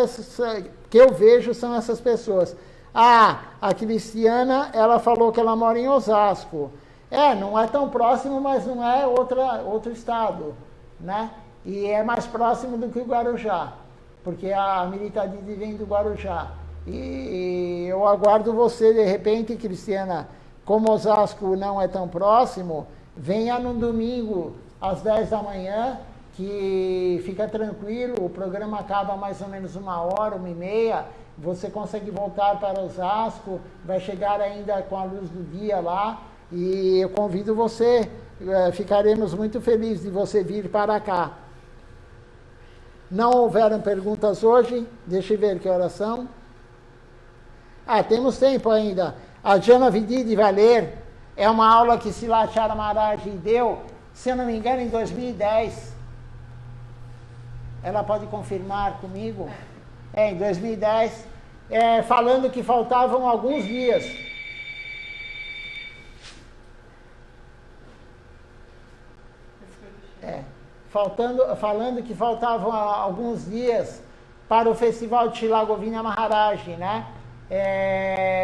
que eu vejo são essas pessoas. A Cristiana, ela falou que ela mora em Osasco. Não é tão próximo, mas não é outro estado, né? E é mais próximo do que o Guarujá, porque a Milita Didi vem do Guarujá. E eu aguardo você, de repente, Cristiana, como Osasco não é tão próximo, venha no domingo às 10 da manhã, que fica tranquilo, o programa acaba mais ou menos 1h, 1h30, você consegue voltar para Osasco, vai chegar ainda com a luz do dia lá, e eu convido você, ficaremos muito felizes de você vir para cá. Não houveram perguntas hoje, deixa eu ver que horas são. Temos tempo ainda. A Jana Vididi vai ler, é uma aula que Silachara Maharaj deu, se eu não me engano, em 2010. Ela pode confirmar comigo? Em 2010, falando que faltavam alguns dias. Falando que faltavam alguns dias para o festival de Srila Govinda Maharaj, né?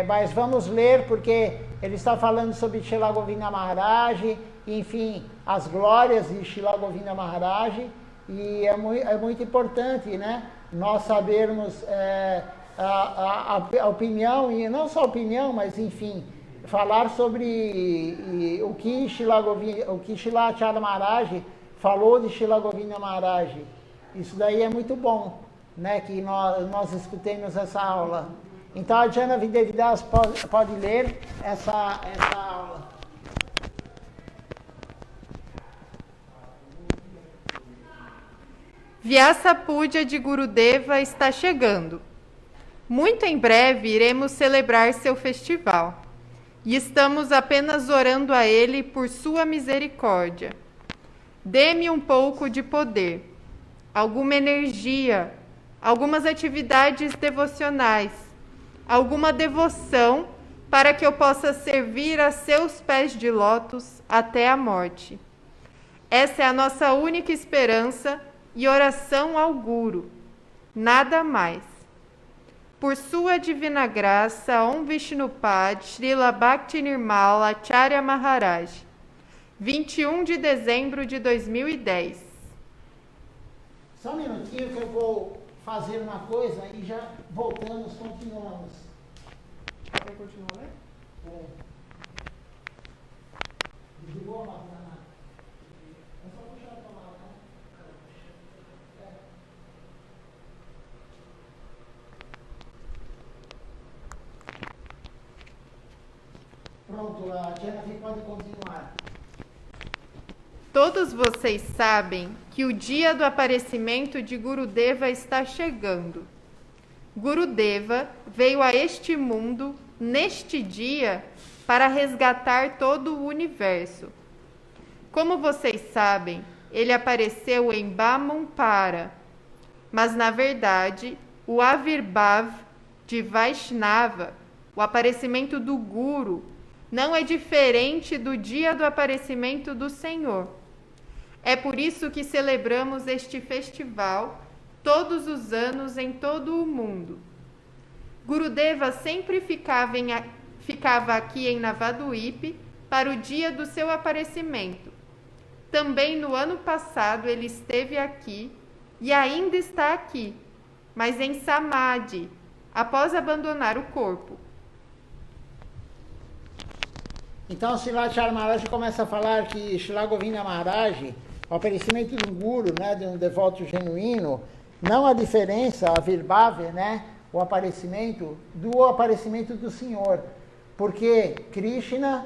Mas vamos ler, porque ele está falando sobre Srila Govinda Maharaj, enfim, as glórias de Srila Govinda Maharaj, e é muito importante, né? Nós sabermos a opinião, e não só a opinião, mas enfim, falar sobre o que Srila Acharya Maharaj falou de Srila Govinda Maharaj. Isso daí é muito bom, né? Que nós escutemos essa aula. Então a Jana Videvidas pode ler essa aula. Vyasa Puja de Gurudeva está chegando. Muito em breve iremos celebrar seu festival. E estamos apenas orando a ele por sua misericórdia. Dê-me um pouco de poder, alguma energia, algumas atividades devocionais, alguma devoção para que eu possa servir a seus pés de lótus até a morte. Essa é a nossa única esperança e oração ao Guru, nada mais. Por sua divina graça, Om Vishnupad Srila Bhakti Nirmala Acharya Maharaj, 21 de dezembro de 2010. Só um minutinho que eu vou fazer uma coisa e já voltamos, continuamos. Quer continuar, né? Desligou a máquina? É só puxar a tomada, Pronto, a Jennifer pode continuar. Todos vocês sabem que o dia do aparecimento de Gurudeva está chegando. Gurudeva veio a este mundo, neste dia, para resgatar todo o universo. Como vocês sabem, ele apareceu em Bamumpara, mas na verdade, o Avirbhav de Vaishnava, o aparecimento do Guru, não é diferente do dia do aparecimento do Senhor. É por isso que celebramos este festival todos os anos em todo o mundo. Gurudeva sempre ficava aqui em Navaduip para o dia do seu aparecimento. Também no ano passado ele esteve aqui e ainda está aqui, mas em Samadhi, após abandonar o corpo. Então, Srila Acharya Maharaj começa a falar que Srila Govinda Maharaj, o aparecimento do Guru, né, de um devoto genuíno, não há diferença, a Virbhava, né, o aparecimento do Senhor. Porque Krishna,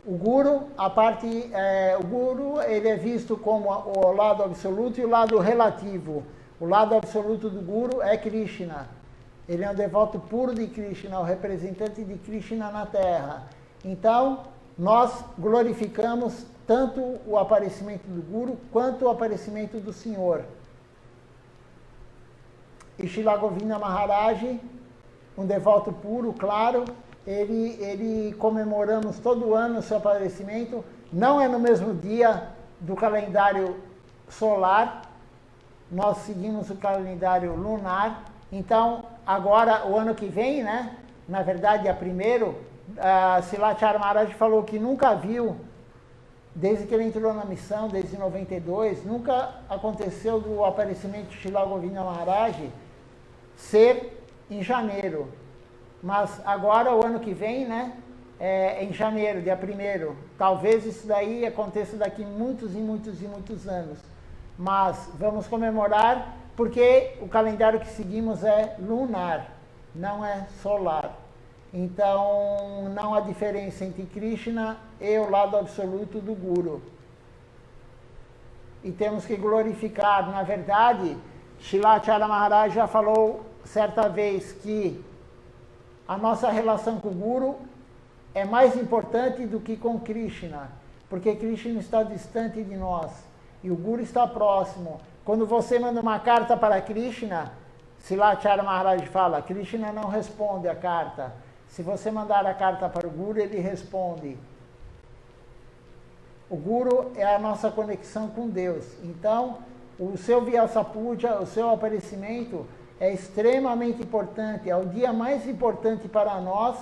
o Guru, o Guru, ele é visto como o lado absoluto e o lado relativo. O lado absoluto do Guru é Krishna. Ele é um devoto puro de Krishna, o representante de Krishna na Terra. Então, nós glorificamos tanto o aparecimento do Guru quanto o aparecimento do Senhor. E Srila Govinda Maharaj, um devoto puro, claro, ele comemoramos todo ano o seu aparecimento. Não é no mesmo dia do calendário solar, nós seguimos o calendário lunar. Então, agora, o ano que vem, né, na verdade, a primeiro, Srila Acharya Maharaj falou que nunca viu, desde que ele entrou na missão, desde 92, nunca aconteceu do aparecimento de Srila Govinda Maharaj ser em janeiro. mas agora, o ano que vem, né, em janeiro, dia 1º, talvez isso daí aconteça daqui muitos e muitos e muitos anos, mas vamos comemorar porque o calendário que seguimos é lunar, não é solar. Então, não há diferença entre Krishna e o lado absoluto do Guru. E temos que glorificar. Na verdade, Srila Acharya Maharaj já falou certa vez que a nossa relação com o Guru é mais importante do que com Krishna, porque Krishna está distante de nós e o Guru está próximo. Quando você manda uma carta para Krishna, Srila Acharya Maharaj fala, Krishna não responde a carta. Se você mandar a carta para o Guru, ele responde. O Guru é a nossa conexão com Deus. Então, o seu Vyasa Puja, o seu aparecimento é extremamente importante. É o dia mais importante para nós.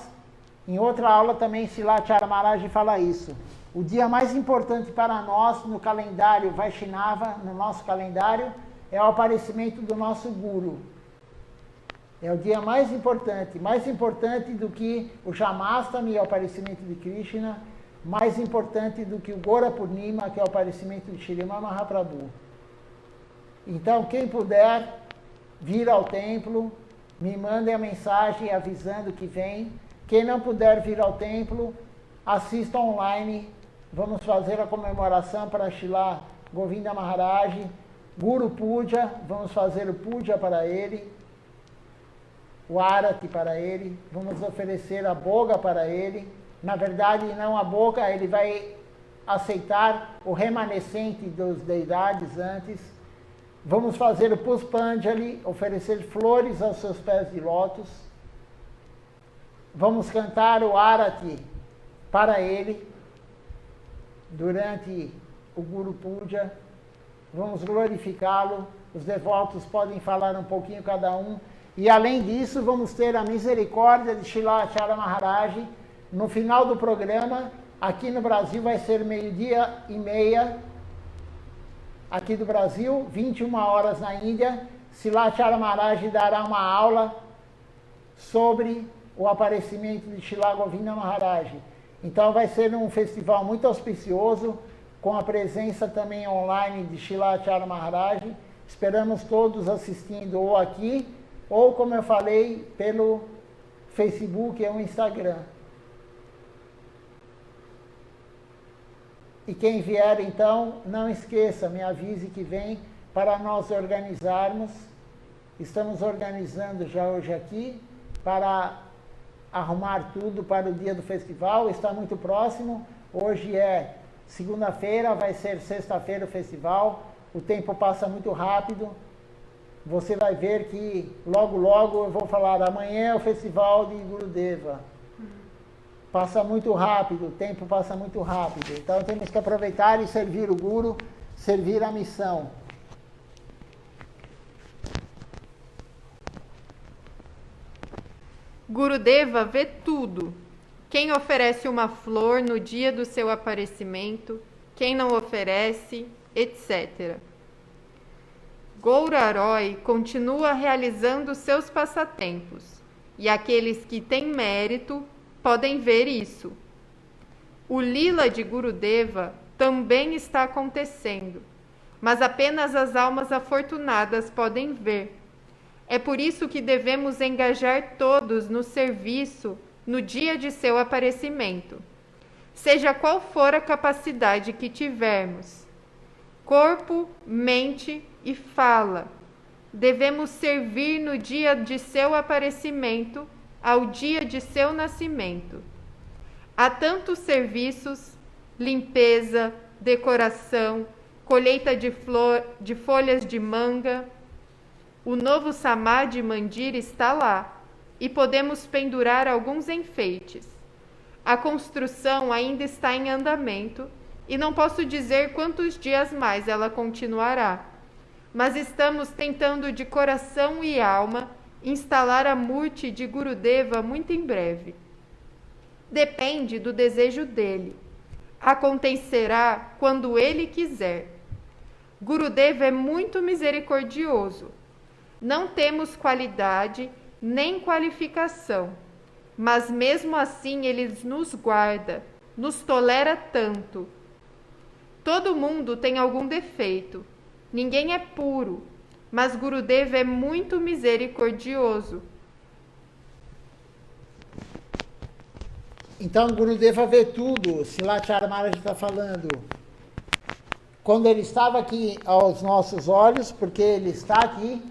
Em outra aula também, Srila Acharya Maharaj fala isso. O dia mais importante para nós no calendário Vaishnava, no nosso calendário, é o aparecimento do nosso Guru. É o dia mais importante do que o Janmashtami, o aparecimento de Krishna, mais importante do que o Gora Purnima, que é o aparecimento de Shriman Mahaprabhu. Então, quem puder vir ao templo, me mandem a mensagem avisando que vem. Quem não puder vir ao templo, assista online. Vamos fazer a comemoração para Srila Govinda Maharaj, Guru Puja, vamos fazer o Puja para ele, o Arati para ele, vamos oferecer a boga para ele. Na verdade, não a boga, ele vai aceitar o remanescente das deidades antes. Vamos fazer o Puspanjali, oferecer flores aos seus pés de lótus. Vamos cantar o Arati para ele durante o Guru Puja. Vamos glorificá-lo. Os devotos podem falar um pouquinho cada um. E além disso, vamos ter a misericórdia de Srila Acharya Maharaj. No final do programa, aqui no Brasil vai ser 12:30, aqui do Brasil, 21 horas na Índia. Srila Acharya Maharaj dará uma aula sobre o aparecimento de Srila Govinda Maharaj. Então vai ser um festival muito auspicioso, com a presença também online de Srila Acharya Maharaj. Esperamos todos assistindo ou aqui, ou como eu falei, pelo Facebook ou Instagram. E quem vier, então, não esqueça, me avise que vem para nós organizarmos. Estamos organizando já hoje aqui para arrumar tudo para o dia do festival. Está muito próximo. Hoje é segunda-feira, vai ser sexta-feira o festival. O tempo passa muito rápido. Você vai ver que logo, logo eu vou falar, amanhã é o festival de Gurudeva. Passa muito rápido, o tempo passa muito rápido. Então temos que aproveitar e servir o Guru, servir a missão. Gurudeva vê tudo. Quem oferece uma flor no dia do seu aparecimento, quem não oferece, etc. Gouraroy continua realizando seus passatempos, e aqueles que têm mérito podem ver isso. O Lila de Gurudeva também está acontecendo, mas apenas as almas afortunadas podem ver. É por isso que devemos engajar todos no serviço no dia de seu aparecimento, seja qual for a capacidade que tivermos. Corpo, mente e fala. Devemos servir no dia de seu aparecimento ao dia de seu nascimento. Há tantos serviços: limpeza, decoração, colheita de folhas de manga. O novo Samadhi Mandir está lá e podemos pendurar alguns enfeites. A construção ainda está em andamento e não posso dizer quantos dias mais ela continuará, mas estamos tentando de coração e alma instalar a Murti de Gurudeva muito em breve. Depende do desejo dele. Acontecerá quando ele quiser. Gurudeva é muito misericordioso. Não temos qualidade nem qualificação. mas mesmo assim Ele nos guarda, nos tolera tanto. Todo mundo tem algum defeito, ninguém é puro, mas Gurudeva é muito misericordioso. Então, Gurudeva vê tudo, Srila Maharaj está falando. Quando ele estava aqui aos nossos olhos, porque ele está aqui,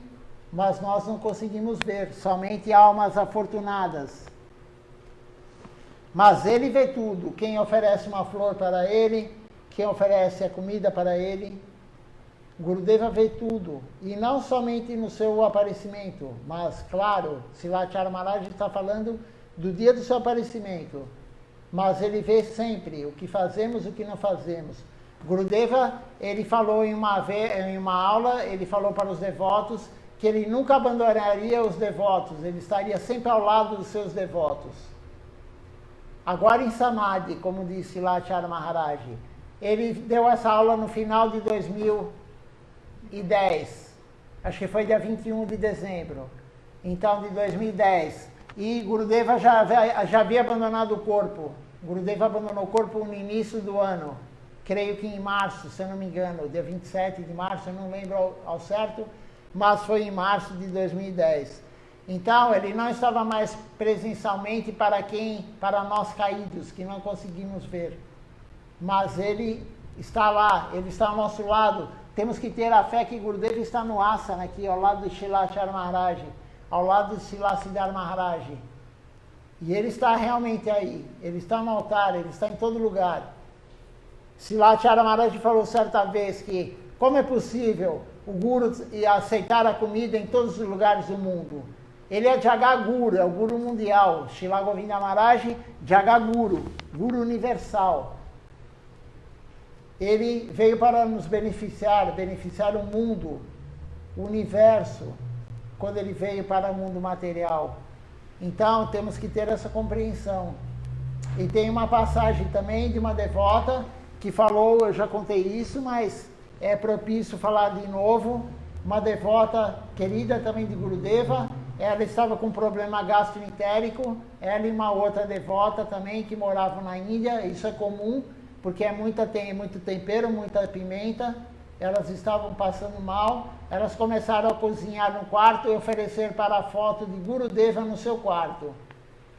mas nós não conseguimos ver, somente almas afortunadas. Mas ele vê tudo, quem oferece uma flor para ele, quem oferece a comida para ele. Gurudeva vê tudo, e não somente no seu aparecimento, mas, claro, Srila Maharaj está falando do dia do seu aparecimento, mas ele vê sempre o que fazemos e o que não fazemos. Gurudeva, ele falou em uma aula, ele falou para os devotos que ele nunca abandonaria os devotos, ele estaria sempre ao lado dos seus devotos. Agora em Samadhi, como disse Srila Maharaj, ele deu essa aula no final de 2010, acho que foi dia 21 de dezembro, então de 2010, e Gurudeva já havia abandonado o corpo. Gurudeva abandonou o corpo no início do ano, creio que em março, se eu não me engano, dia 27 de março, eu não lembro ao certo, mas foi em março de 2010. Então, ele não estava mais presencialmente para nós caídos, que não conseguimos ver. Mas ele está lá, ele está ao nosso lado. Temos que ter a fé que Gurudeva está no asana aqui, ao lado de Srila Maharaj, ao lado de Srila Siddhar Maharaj. E ele está realmente aí, ele está no altar, ele está em todo lugar. Srila Maharaj falou certa vez que como é possível o Guru aceitar a comida em todos os lugares do mundo? Ele é Jagaguru, é o Guru mundial. Srila Govinda Maharaj, Jagaguru, Guru universal. Ele veio para nos beneficiar o mundo, o universo, quando ele veio para o mundo material. Então, temos que ter essa compreensão. E tem uma passagem também de uma devota que falou, eu já contei isso, mas é propício falar de novo. Uma devota querida também de Gurudeva, ela estava com problema gastroentérico, ela e uma outra devota também que moravam na Índia, isso é comum, porque tem muito tempero, muita pimenta, elas estavam passando mal, elas começaram a cozinhar no quarto e oferecer para a foto de Gurudeva no seu quarto,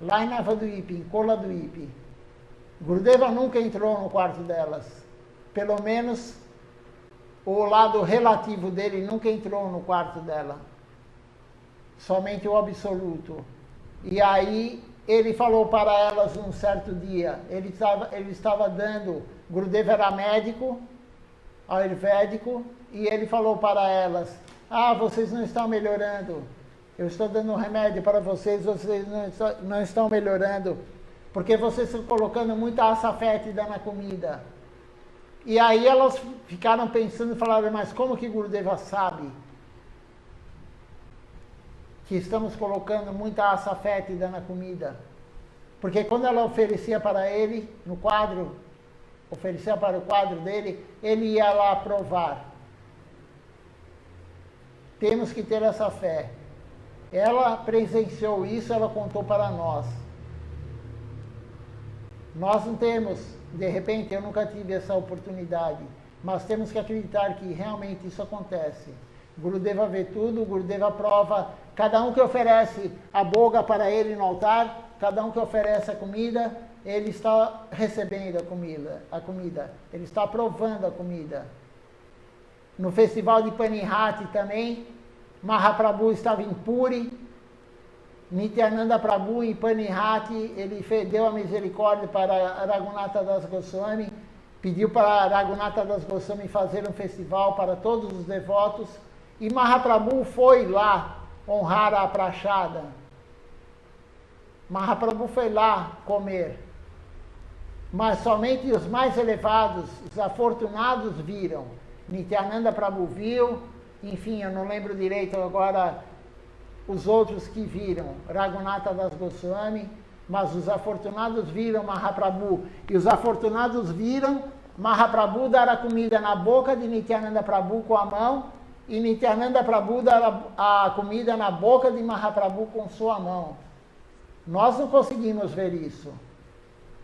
lá em Navadvip, em Koladvip. Gurudeva nunca entrou no quarto delas, pelo menos o lado relativo dele nunca entrou no quarto dela, somente o absoluto. E aí ele falou para elas um certo dia, ele estava dando, Gurudeva era médico, ayurvédico, e ele falou para elas, vocês não estão melhorando, eu estou dando um remédio para vocês, vocês não estão melhorando, porque vocês estão colocando muita açafétida na comida. E aí elas ficaram pensando e falaram, mas como que Gurudeva sabe que estamos colocando muita açafétida na comida? Porque quando ela oferecia para ele, no quadro, oferecia para o quadro dele, ele ia lá provar. Temos que ter essa fé. Ela presenciou isso, ela contou para nós. Nós não temos, de repente, eu nunca tive essa oportunidade, mas temos que acreditar que realmente isso acontece. Gurudeva vê tudo, Gurudeva prova, cada um que oferece a boga para ele no altar, cada um que oferece a comida, ele está recebendo a comida, ele está provando a comida. No festival de Panihati também, Mahaprabhu estava em Puri, Nityananda Prabhu em Panihati, ele deu a misericórdia para Raghunatha Das Goswami, pediu para Raghunatha Das Goswami fazer um festival para todos os devotos, e Mahaprabhu foi lá honrar a prachada. Mahaprabhu foi lá comer. Mas somente os mais elevados, os afortunados viram. Nityananda Prabhu viu, enfim, eu não lembro direito agora os outros que viram, Raghunatha Das Goswami, mas os afortunados viram Mahaprabhu. E os afortunados viram Mahaprabhu dar a comida na boca de Nityananda Prabhu com a mão, e Nityananda Prabhu dar a comida na boca de Mahaprabhu com sua mão. Nós não conseguimos ver isso,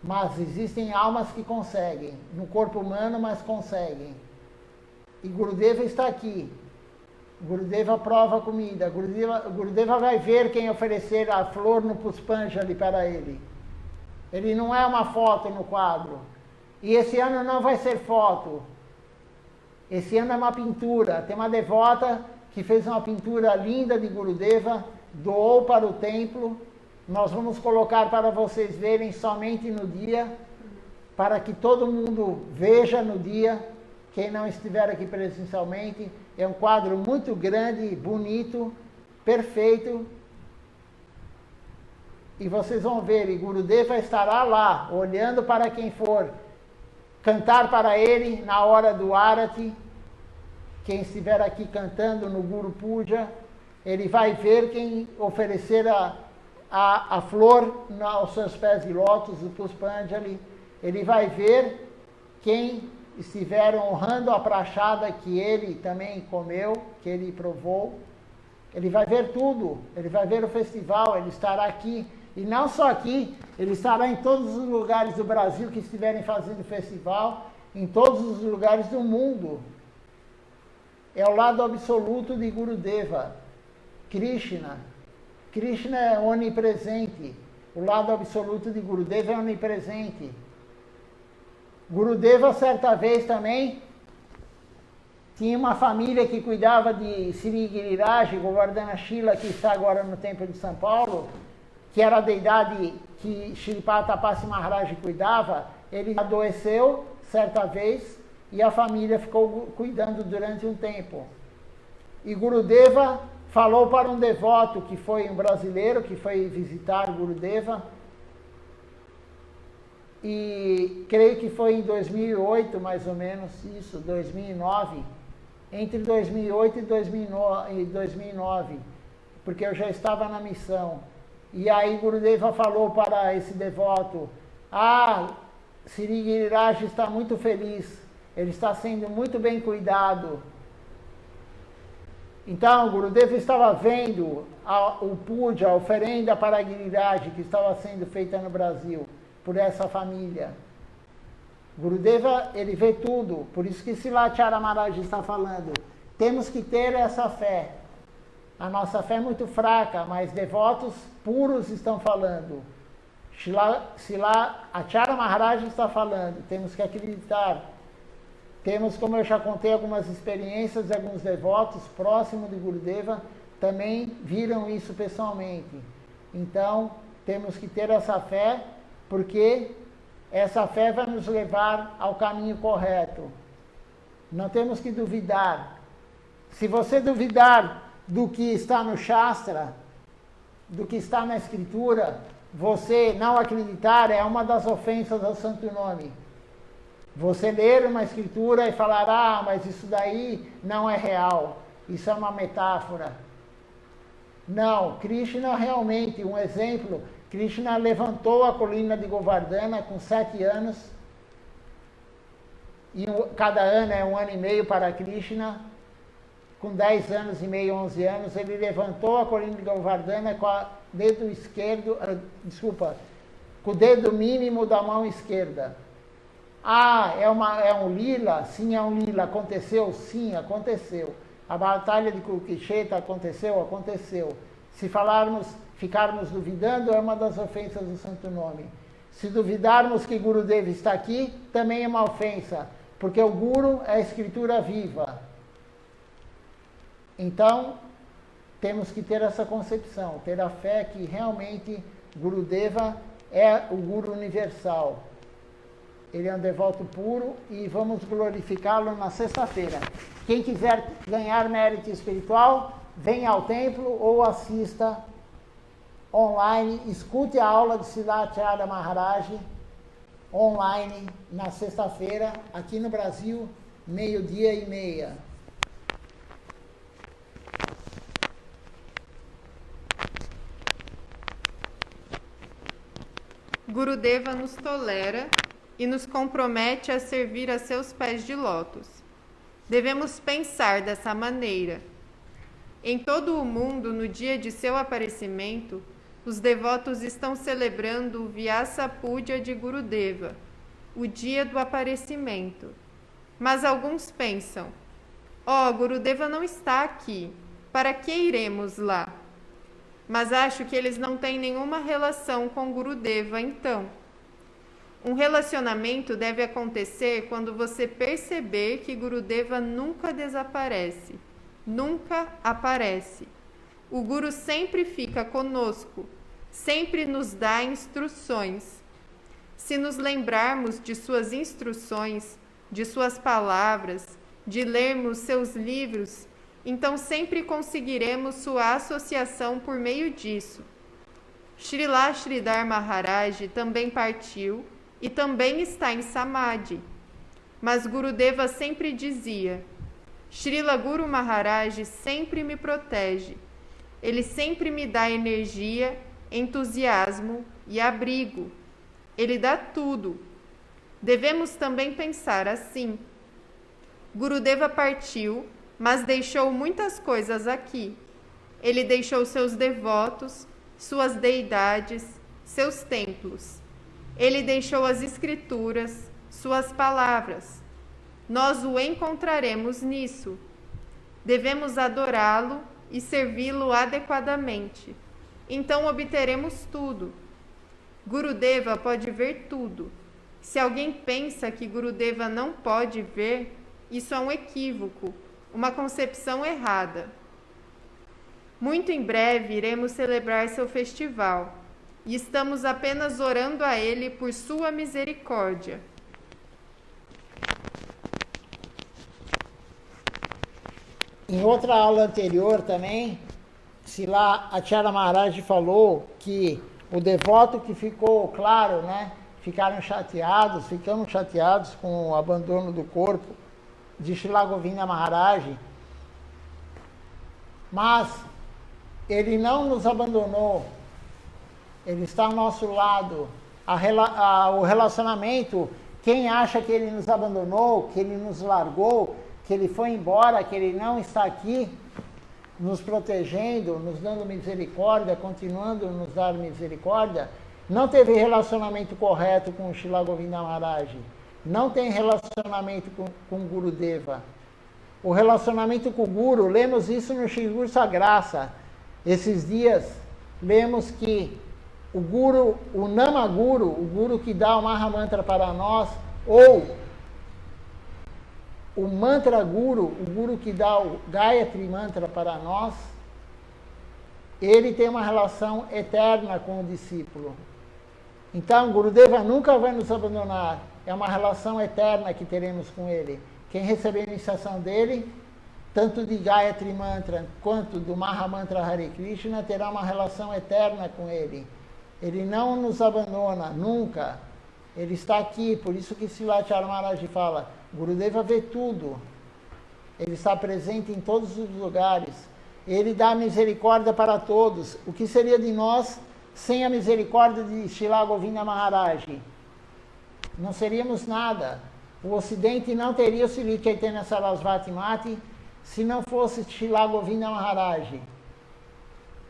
mas existem almas que conseguem, no corpo humano, mas conseguem. E Gurudeva está aqui. Gurudeva prova a comida. Gurudeva vai ver quem oferecer a flor no Puspanjali para ele. Ele não é uma foto no quadro. E esse ano não vai ser foto. Esse ano é uma pintura. Tem uma devota que fez uma pintura linda de Gurudeva, doou para o templo. Nós vamos colocar para vocês verem somente no dia, para que todo mundo veja no dia, quem não estiver aqui presencialmente. É um quadro muito grande, bonito, perfeito. E vocês vão ver, e Gurudeva estará lá, olhando para quem for cantar para ele na hora do Arati. Quem estiver aqui cantando no Guru Puja, ele vai ver quem oferecer a flor aos seus pés de lótus, o Puspanjali. Ele vai ver quem estiver honrando a prachada que ele também comeu, que ele provou. Ele vai ver tudo, ele vai ver o festival, ele estará aqui. E não só aqui, ele estará em todos os lugares do Brasil que estiverem fazendo festival, em todos os lugares do mundo. É o lado absoluto de Gurudeva, Krishna. Krishna é onipresente. O lado absoluto de Gurudeva é onipresente. Gurudeva, certa vez também, tinha uma família que cuidava de Sri Giriraj, Govardhana Shila, que está agora no Templo de São Paulo, que era a deidade que Shripata Tapasi Maharaj cuidava. Ele adoeceu certa vez e a família ficou cuidando durante um tempo. E Gurudeva falou para um devoto, que foi um brasileiro, que foi visitar Gurudeva, e creio que foi em 2008, mais ou menos, isso, 2009, entre 2008 e 2009, porque eu já estava na missão. E aí Gurudeva falou para esse devoto: Sri Giriraj está muito feliz, ele está sendo muito bem cuidado. Então, Gurudeva estava vendo o puja, a oferenda para Giriraj, que estava sendo feita no Brasil, por essa família. Gurudeva, ele vê tudo, por isso que Silachara Maharaj está falando. Temos que ter essa fé. A nossa fé é muito fraca, mas devotos puros estão falando. Silachara Maharaj está falando, temos que acreditar. Temos, como eu já contei, algumas experiências de alguns devotos próximos de Gurudeva, também viram isso pessoalmente. Então, temos que ter essa fé, porque essa fé vai nos levar ao caminho correto. Não temos que duvidar. Se você duvidar do que está no Shastra, do que está na Escritura, você não acreditar é uma das ofensas ao Santo Nome. Você ler uma Escritura e falar: mas isso daí não é real, isso é uma metáfora. Não, Krishna realmente, um exemplo, Krishna levantou a colina de Govardhana com 7 anos, e cada ano é 1 ano e meio para Krishna. Com 10 anos e meio, 11 anos, ele levantou a colina de Govardhana com o dedo esquerdo, com o dedo mínimo da mão esquerda. É um lila? Sim, é um lila. Aconteceu? Sim, aconteceu. A batalha de Kurukshetra aconteceu? Aconteceu. Se ficarmos duvidando, é uma das ofensas do Santo Nome. Se duvidarmos que Gurudeva está aqui, também é uma ofensa, porque o Guru é a Escritura viva. Então, temos que ter essa concepção, ter a fé que realmente Gurudeva é o Guru universal. Ele é um devoto puro e vamos glorificá-lo na sexta-feira. Quem quiser ganhar mérito espiritual, venha ao templo ou assista online, escute a aula de Silachara Maharaj online na sexta-feira, aqui no Brasil, 12:30. Gurudeva nos tolera e nos compromete a servir a seus pés de lótus. Devemos pensar dessa maneira. Em todo o mundo, no dia de seu aparecimento, os devotos estão celebrando o Vyasa Puja de Gurudeva, o dia do aparecimento. Mas alguns pensam: Gurudeva não está aqui, para que iremos lá? Mas acho que eles não têm nenhuma relação com Gurudeva, então. Um relacionamento deve acontecer quando você perceber que Gurudeva nunca desaparece, nunca aparece. O Guru sempre fica conosco, sempre nos dá instruções. Se nos lembrarmos de suas instruções, de suas palavras, de lermos seus livros, então sempre conseguiremos sua associação por meio disso. Srila Sridhar Maharaj também partiu e também está em Samadhi. Mas Gurudeva sempre dizia: Srila Guru Maharaj sempre me protege. Ele sempre me dá energia, entusiasmo e abrigo. Ele dá tudo. Devemos também pensar assim. Gurudeva partiu, mas deixou muitas coisas aqui. Ele deixou seus devotos, suas deidades, seus templos. Ele deixou as escrituras, suas palavras. Nós o encontraremos nisso. Devemos adorá-lo e servi-lo adequadamente. Então obteremos tudo. Gurudeva pode ver tudo. Se alguém pensa que Gurudeva não pode ver, isso é um equívoco, uma concepção errada. Muito em breve iremos celebrar seu festival e estamos apenas orando a ele por sua misericórdia. Em outra aula anterior também, Srila Acharya Maharaj falou que o devoto que ficou, claro, né, ficamos chateados com o abandono do corpo de Srila Govinda Maharaj, mas ele não nos abandonou, ele está ao nosso lado. O relacionamento, quem acha que ele nos abandonou, que ele nos largou, que ele foi embora, que ele não está aqui, nos protegendo, nos dando misericórdia, continuando a nos dar misericórdia, não teve relacionamento correto com o Srila Govinda Maharaj. Não tem relacionamento com Gurudeva. O relacionamento com o Guru, lemos isso no Shri Guru Sagraça. Esses dias, lemos que o Guru, o Namaguru, o Guru que dá o Mahamantra para nós, ou o Mantra Guru, o Guru que dá o Gayatri Mantra para nós, ele tem uma relação eterna com o discípulo. Então, Gurudeva nunca vai nos abandonar. É uma relação eterna que teremos com ele. Quem receber a iniciação dele, tanto de Gayatri Mantra quanto do Mahamantra Hare Krishna, terá uma relação eterna com ele. Ele não nos abandona, nunca. Ele está aqui, por isso que Srila Acharya Maharaj fala, Gurudeva vê tudo. Ele está presente em todos os lugares. Ele dá misericórdia para todos. O que seria de nós sem a misericórdia de Srila Govinda Maharaj? Não seríamos nada. O Ocidente não teria o Sri Chaitanya Sarasvati Mati se não fosse Srila Govinda Maharaj.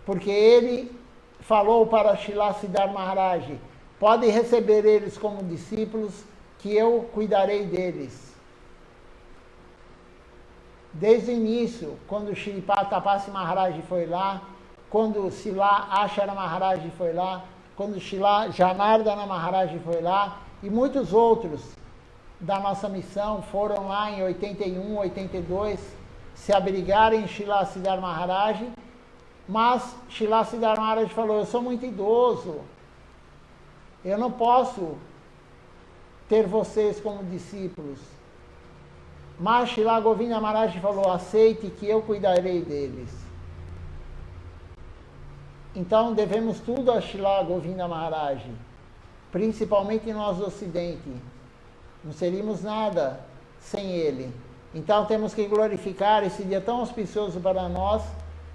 Porque ele falou para Srila Siddhar Maharaj, podem receber eles como discípulos, que eu cuidarei deles. Desde o início, quando Shri Tapasi Maharaj foi lá, quando Srila Acharya Maharaj foi lá, quando Srila Janardana Maharaj foi lá, e muitos outros da nossa missão foram lá em 81, 82, se abrigarem em Srila Siddhar Maharaj, mas Srila Siddhar Maharaj falou, eu sou muito idoso, eu não posso ter vocês como discípulos. Mas Srila Govinda Maharaj falou, aceite que eu cuidarei deles. Então devemos tudo a Srila Govinda Maharaj, principalmente nós do Ocidente. Não seríamos nada sem ele. Então temos que glorificar esse dia tão auspicioso para nós,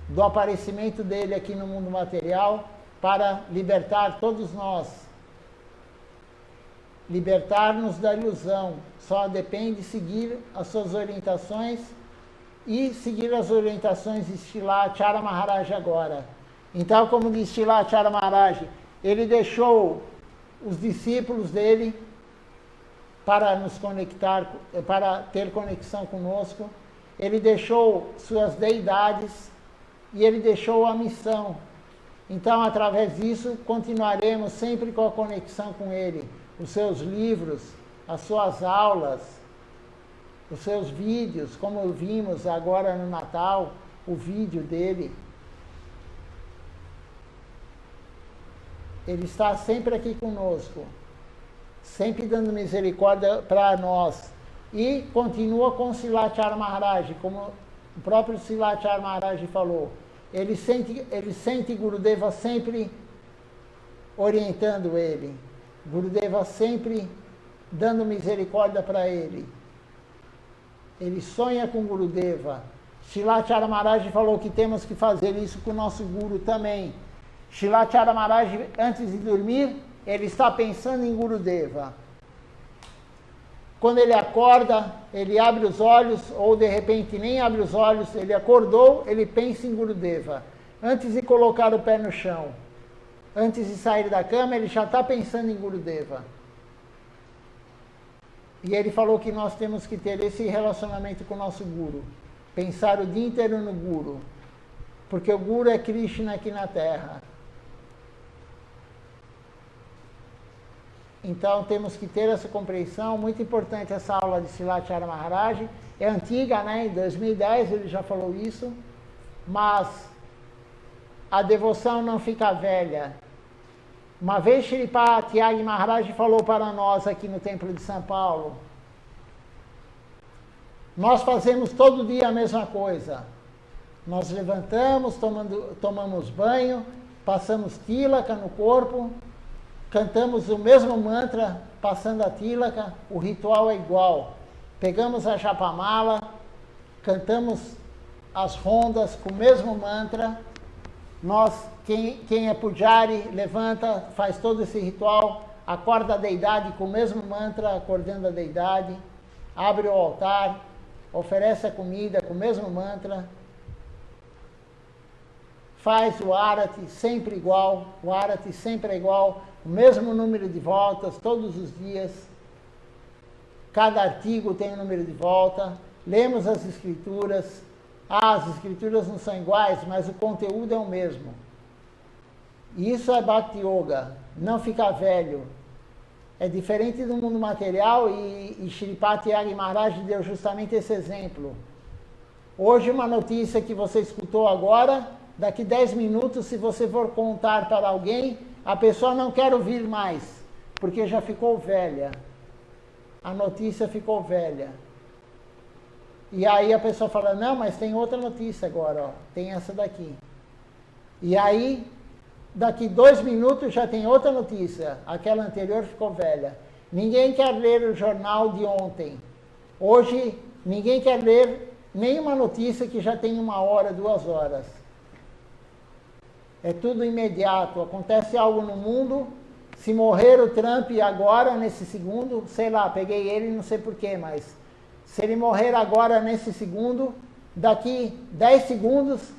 do aparecimento dele aqui no mundo material, para libertar todos nós. Libertar-nos da ilusão. Só depende de seguir as suas orientações e seguir as orientações de Srila Acharya Maharaj agora. Então, como diz Srilacharya Maharaj, ele deixou os discípulos dele para nos conectar, para ter conexão conosco. Ele deixou suas deidades e ele deixou a missão. Então, através disso, continuaremos sempre com a conexão com ele. Os seus livros, as suas aulas, os seus vídeos, como vimos agora no Natal, o vídeo dele. Ele está sempre aqui conosco, sempre dando misericórdia para nós. E continua com Srilacharya Maharaj, como o próprio Srilacharya Maharaj falou. Ele sente Gurudeva sempre orientando ele. Gurudeva sempre dando misericórdia para ele. Ele sonha com Gurudeva. Srilacharya Maharaj falou que temos que fazer isso com o nosso Guru também. Srilacharya Maharaj, antes de dormir, ele está pensando em Gurudeva. Quando ele acorda, ele abre os olhos, ou de repente nem abre os olhos, ele acordou, ele pensa em Gurudeva. Antes de colocar o pé no chão, antes de sair da cama, ele já está pensando em Gurudeva. E ele falou que nós temos que ter esse relacionamento com o nosso Guru. Pensar o dia inteiro no Guru. Porque o Guru é Krishna aqui na Terra. Então temos que ter essa compreensão. Muito importante essa aula de Srilacharya Maharaj. É antiga, né? Em 2010 ele já falou isso. Mas a devoção não fica velha. Uma vez Shripad Tyagi Maharaj falou para nós aqui no Templo de São Paulo. Nós fazemos todo dia a mesma coisa. Nós levantamos, tomamos banho, passamos tilaka no corpo, cantamos o mesmo mantra, passando a tilaka, o ritual é igual. Pegamos a japamala, cantamos as rondas com o mesmo mantra. Nós, quem é pujari, levanta, faz todo esse ritual, acorda a deidade com o mesmo mantra, acordando a deidade, abre o altar, oferece a comida com o mesmo mantra, faz o arati sempre igual, o arati sempre é igual, o mesmo número de voltas todos os dias, cada artigo tem um número de volta, lemos as escrituras, as escrituras não são iguais, mas o conteúdo é o mesmo. Isso é Bhakti Yoga, não ficar velho. É diferente do mundo material e Shripad Tyagi Maharaj deu justamente esse exemplo. Hoje uma notícia que você escutou agora, daqui 10 minutos, se você for contar para alguém, a pessoa não quer ouvir mais, porque já ficou velha. A notícia ficou velha. E aí a pessoa fala, não, mas tem outra notícia agora, ó, tem essa daqui. E aí, daqui 2 minutos já tem outra notícia, aquela anterior ficou velha. Ninguém quer ler o jornal de ontem. Hoje, ninguém quer ler nenhuma notícia que já tem 1 hora, 2 horas. É tudo imediato, acontece algo no mundo, se morrer o Trump agora, nesse segundo, sei lá, peguei ele, não sei porquê, mas se ele morrer agora, nesse segundo, daqui 10 segundos,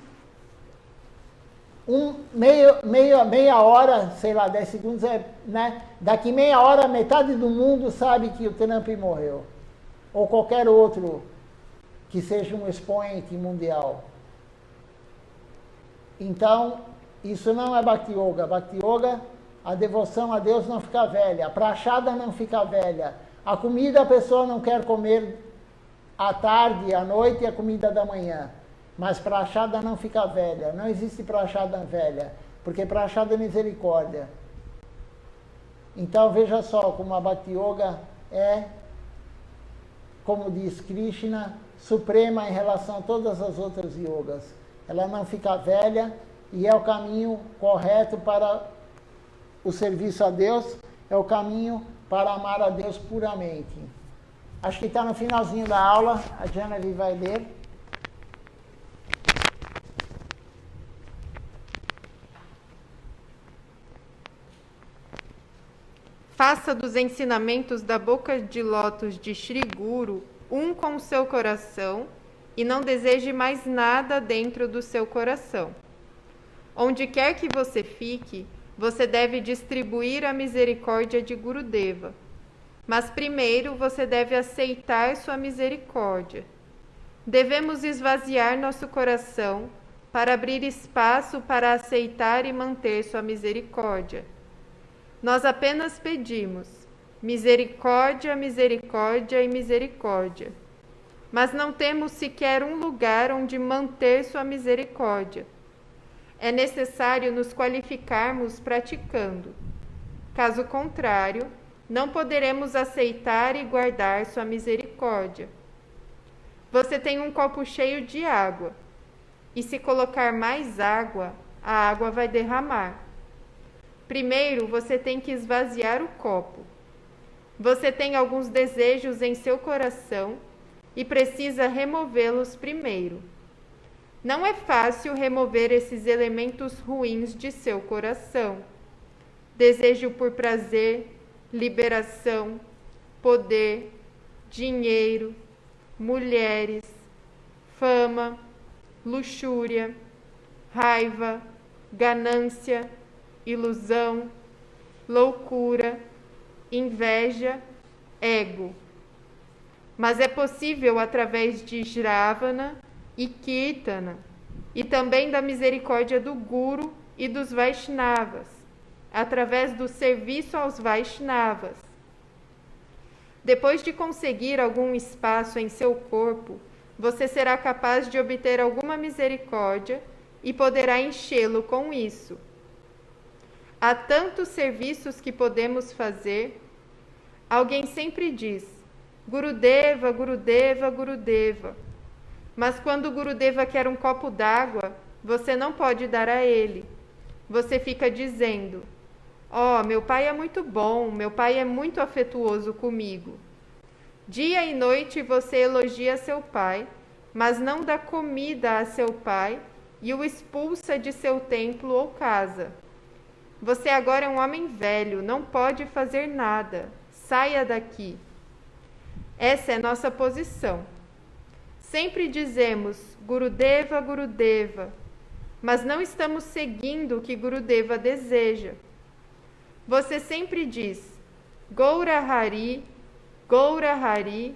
meia hora, sei lá, 10 segundos, né? Daqui meia hora, metade do mundo sabe que o Trump morreu. Ou qualquer outro que seja um expoente mundial. Então, isso não é Bhakti Yoga. Bhakti Yoga, a devoção a Deus não fica velha, a prachada não fica velha. A comida a pessoa não quer comer à tarde, à noite e a comida da manhã. Mas prachada não fica velha. Não existe prachada velha, porque prachada é misericórdia. Então veja só como a Bhakti Yoga é, como diz Krishna, suprema em relação a todas as outras yogas. Ela não fica velha e é o caminho correto para o serviço a Deus, é o caminho para amar a Deus puramente. Acho que está no finalzinho da aula, a Janavi vai ler. Faça dos ensinamentos da boca de lótus de Shri Guru um com o seu coração e não deseje mais nada dentro do seu coração. Onde quer que você fique, você deve distribuir a misericórdia de Gurudeva. Mas primeiro você deve aceitar sua misericórdia. Devemos esvaziar nosso coração para abrir espaço para aceitar e manter sua misericórdia. Nós apenas pedimos misericórdia, misericórdia e misericórdia. Mas não temos sequer um lugar onde manter sua misericórdia. É necessário nos qualificarmos praticando. Caso contrário, não poderemos aceitar e guardar sua misericórdia. Você tem um copo cheio de água, e se colocar mais água, a água vai derramar. Primeiro, você tem que esvaziar o copo. Você tem alguns desejos em seu coração e precisa removê-los primeiro. Não é fácil remover esses elementos ruins de seu coração. Desejo por prazer, liberação, poder, dinheiro, mulheres, fama, luxúria, raiva, ganância, ilusão, loucura, inveja, ego. Mas é possível através de Shravana e Kirtana, e também da misericórdia do Guru e dos Vaishnavas, através do serviço aos Vaishnavas. Depois de conseguir algum espaço em seu corpo, você será capaz de obter alguma misericórdia e poderá enchê-lo com isso. Há tantos serviços que podemos fazer. Alguém sempre diz, Gurudeva, Gurudeva, Gurudeva. Mas quando Gurudeva quer um copo d'água, você não pode dar a ele. Você fica dizendo, meu pai é muito bom, meu pai é muito afetuoso comigo. Dia e noite você elogia seu pai, mas não dá comida a seu pai e o expulsa de seu templo ou casa. Você agora é um homem velho, não pode fazer nada. Saia daqui. Essa é nossa posição. Sempre dizemos Gurudeva, Gurudeva, mas não estamos seguindo o que Gurudeva deseja. Você sempre diz Gaura Hari, Gaura Hari,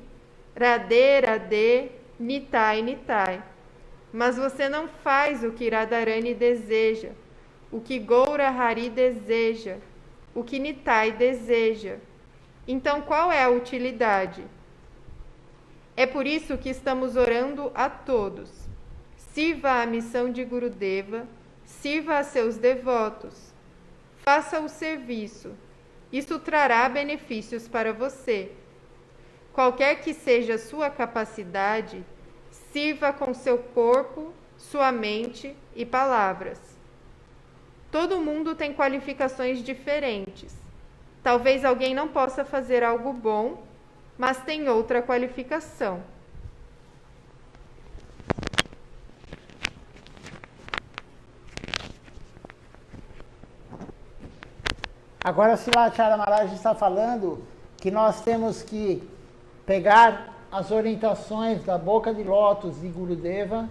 Radhe Radhe, Nitai Nitai. Mas você não faz o que Radharani deseja, o que Gaura Hari deseja, o que Nitai deseja. Então qual é a utilidade? É por isso que estamos orando a todos. Sirva a missão de Gurudeva, sirva a seus devotos. Faça o serviço. Isso trará benefícios para você. Qualquer que seja a sua capacidade, sirva com seu corpo, sua mente e palavras. Todo mundo tem qualificações diferentes. Talvez alguém não possa fazer algo bom, mas tem outra qualificação. Agora, Silachara Maharaj está falando que nós temos que pegar as orientações da boca de lótus de Gurudeva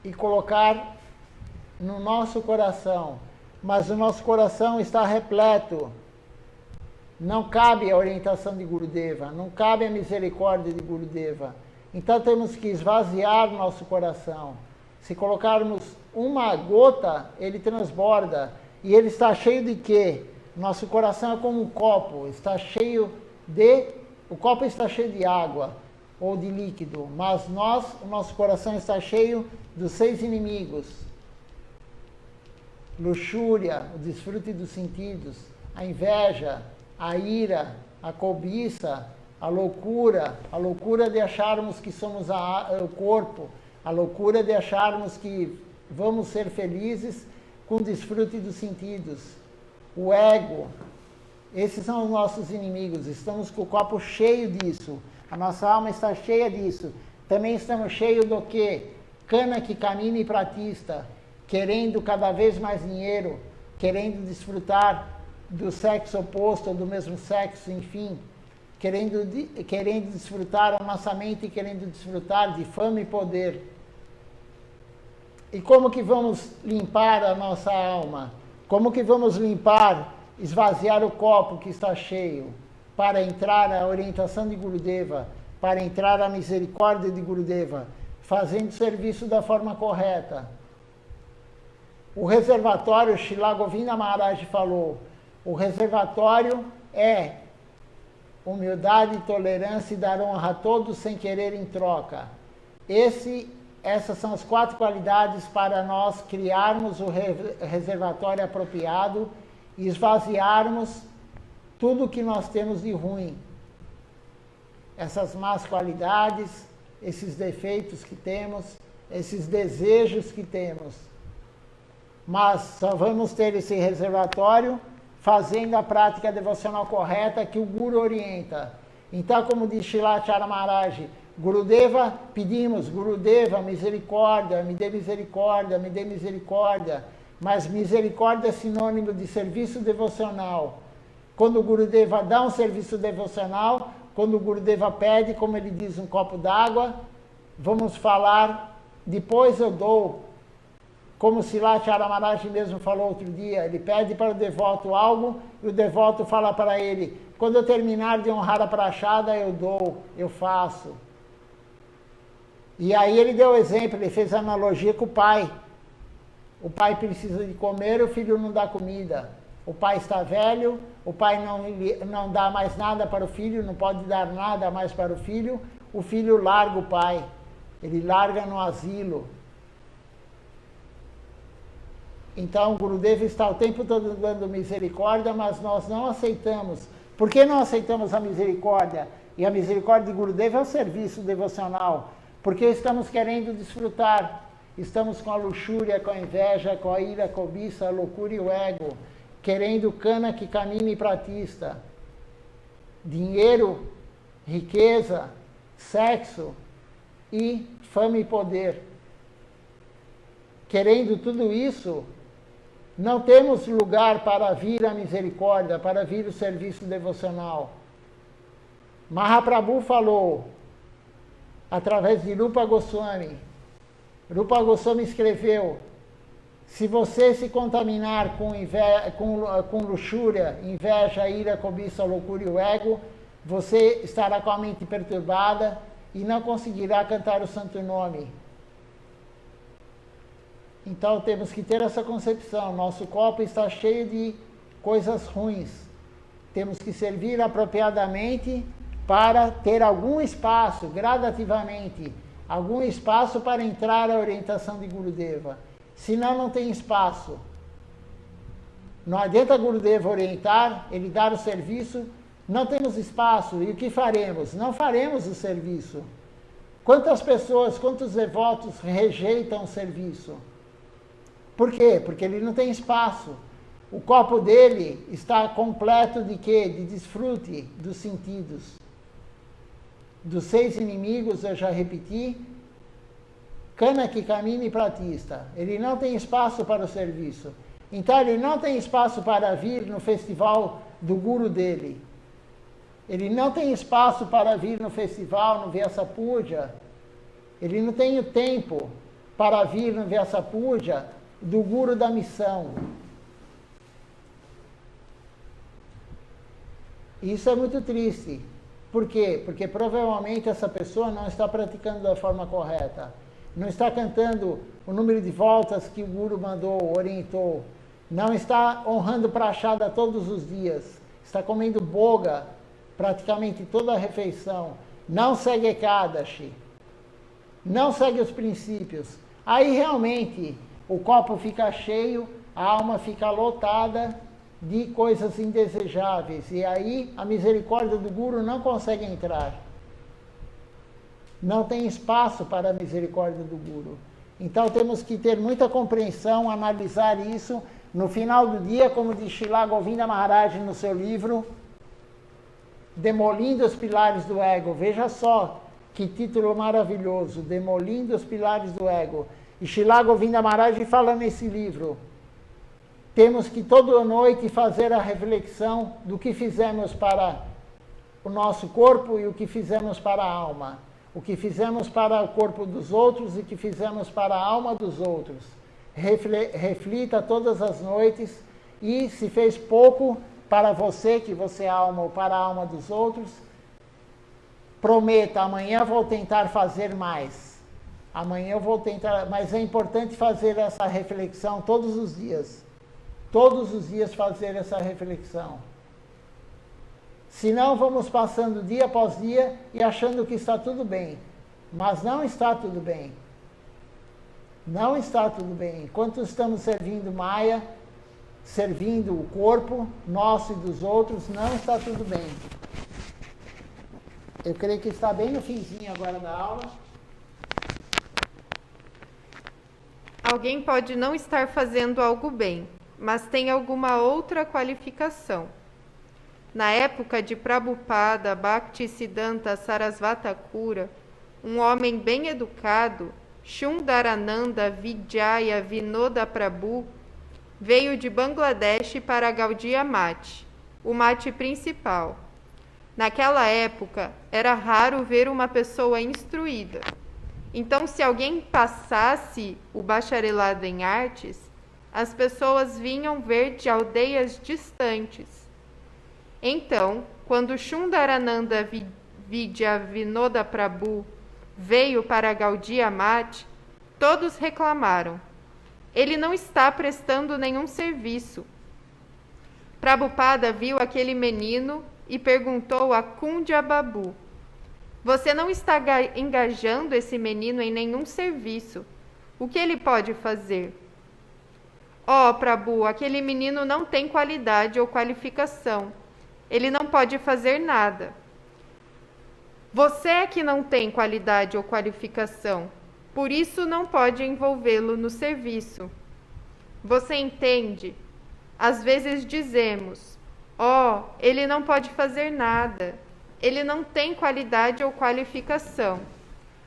e colocar no nosso coração. Mas o nosso coração está repleto. Não cabe a orientação de Gurudeva, não cabe a misericórdia de Gurudeva. Então temos que esvaziar o nosso coração. Se colocarmos uma gota, ele transborda. E ele está cheio de quê? Nosso coração é como um copo, o copo está cheio de água ou de líquido, mas o nosso coração está cheio dos 6 inimigos. Luxúria, o desfrute dos sentidos, a inveja, a ira, a cobiça, a loucura de acharmos que somos o corpo, a loucura de acharmos que vamos ser felizes com o desfrute dos sentidos, o ego. Esses são os nossos inimigos. Estamos com o copo cheio disso. A nossa alma está cheia disso. Também estamos cheios do quê? Kanaki Kamini Pratista, querendo cada vez mais dinheiro, querendo desfrutar do sexo oposto ou do mesmo sexo, enfim, querendo desfrutar a nossa mente, querendo desfrutar de fama e poder. E como que vamos limpar a nossa alma? Como que vamos limpar, esvaziar o copo que está cheio, para entrar a orientação de Gurudeva, para entrar a misericórdia de Gurudeva, fazendo o serviço da forma correta? O reservatório, Srila Govinda Maharaj falou, o reservatório é humildade, tolerância e dar honra a todos sem querer em troca. Essas são as 4 qualidades para nós criarmos o reservatório apropriado e esvaziarmos tudo que nós temos de ruim. Essas más qualidades, esses defeitos que temos, esses desejos que temos. Mas só vamos ter esse reservatório fazendo a prática devocional correta que o Guru orienta. Então, como diz Srilacharya Maharaj, Gurudeva, pedimos, Gurudeva, misericórdia, me dê misericórdia, me dê misericórdia. Mas misericórdia é sinônimo de serviço devocional. Quando o Gurudeva dá um serviço devocional, quando o Gurudeva pede, como ele diz, um copo d'água, vamos falar, depois eu dou. Como Srilacharya Maharaj mesmo falou outro dia, ele pede para o devoto algo e o devoto fala para ele, quando eu terminar de honrar a prachada, eu dou, eu faço. E aí ele deu o exemplo, ele fez a analogia com o pai. O pai precisa de comer, o filho não dá comida. O pai está velho, o pai não dá mais nada para o filho, não pode dar nada mais para o filho larga o pai, ele larga no asilo. Então o Gurudeva está o tempo todo dando misericórdia, mas nós não aceitamos. Por que não aceitamos a misericórdia? E a misericórdia de Gurudeva é o serviço devocional. Porque estamos querendo desfrutar. Estamos com a luxúria, com a inveja, com a ira, a cobiça, a loucura e o ego. Querendo cana que camine pratista. Dinheiro, riqueza, sexo e fama e poder. Querendo tudo isso, não temos lugar para vir a misericórdia, para vir o serviço devocional. Mahaprabhu falou, através de Rupa Goswami. Rupa Goswami escreveu, se você se contaminar com luxúria, inveja, ira, cobiça, loucura e o ego, você estará com a mente perturbada e não conseguirá cantar o santo nome. Então temos que ter essa concepção, nosso copo está cheio de coisas ruins. Temos que servir apropriadamente para ter algum espaço, gradativamente, algum espaço para entrar a orientação de Gurudeva. Senão não tem espaço. Não adianta Gurudeva orientar, ele dar o serviço, não temos espaço. E o que faremos? Não faremos o serviço. Quantas pessoas, quantos devotos rejeitam o serviço? Por quê? Porque ele não tem espaço. O copo dele está completo de quê? De desfrute dos sentidos. Dos 6 inimigos, eu já repeti, cana que camine pratista. Ele não tem espaço para o serviço. Então ele não tem espaço para vir no festival do guru dele. Ele não tem espaço para vir no festival, no Vyasa Puja. Ele não tem o tempo para vir no Vyasa Puja do guru da missão. Isso é muito triste. Por quê? Porque provavelmente essa pessoa não está praticando da forma correta. Não está cantando o número de voltas que o guru mandou, orientou. Não está honrando prachada todos os dias. Está comendo boga praticamente toda a refeição. Não segue Ekadashi. Não segue os princípios. Aí realmente o copo fica cheio, a alma fica lotada de coisas indesejáveis. E aí a misericórdia do Guru não consegue entrar. Não tem espaço para a misericórdia do Guru. Então temos que ter muita compreensão, analisar isso. No final do dia, como diz Srila Govinda Maharaj no seu livro, Demolindo os Pilares do Ego. Veja só que título maravilhoso, Demolindo os Pilares do Ego. E Srila Govinda Maharaj fala nesse livro, temos que toda noite fazer a reflexão do que fizemos para o nosso corpo e o que fizemos para a alma. O que fizemos para o corpo dos outros e que fizemos para a alma dos outros. Reflita todas as noites e se fez pouco para você, que você é alma, ou para a alma dos outros, prometa, amanhã vou tentar fazer mais. Amanhã eu vou tentar, mas é importante fazer essa reflexão todos os dias. Todos os dias fazer essa reflexão. Senão vamos passando dia após dia e achando que está tudo bem. Mas não está tudo bem. Não está tudo bem. Enquanto estamos servindo Maya, servindo o corpo nosso e dos outros, não está tudo bem. Eu creio que está bem no finzinho agora da aula. Alguém pode não estar fazendo algo bem, mas tem alguma outra qualificação. Na época de Prabhupada Bhaktisiddhanta Sarasvata Thakura, um homem bem educado, Shundarananda Vijaya Vinoda Prabhu, veio de Bangladesh para Gaudiya Math, o mate principal. Naquela época, era raro ver uma pessoa instruída. Então, se alguém passasse o bacharelado em artes, as pessoas vinham ver de aldeias distantes. Então, quando Shundarananda Vidya Vinoda Prabhu veio para Gaudiya Math, todos reclamaram. Ele não está prestando nenhum serviço. Prabhupada viu aquele menino e perguntou a Kundya Babu: você não está engajando esse menino em nenhum serviço. O que ele pode fazer? Oh, Prabhu, aquele menino não tem qualidade ou qualificação. Ele não pode fazer nada. Você é que não tem qualidade ou qualificação, por isso não pode envolvê-lo no serviço. Você entende? Às vezes dizemos: oh, ele não pode fazer nada. Ele não tem qualidade ou qualificação.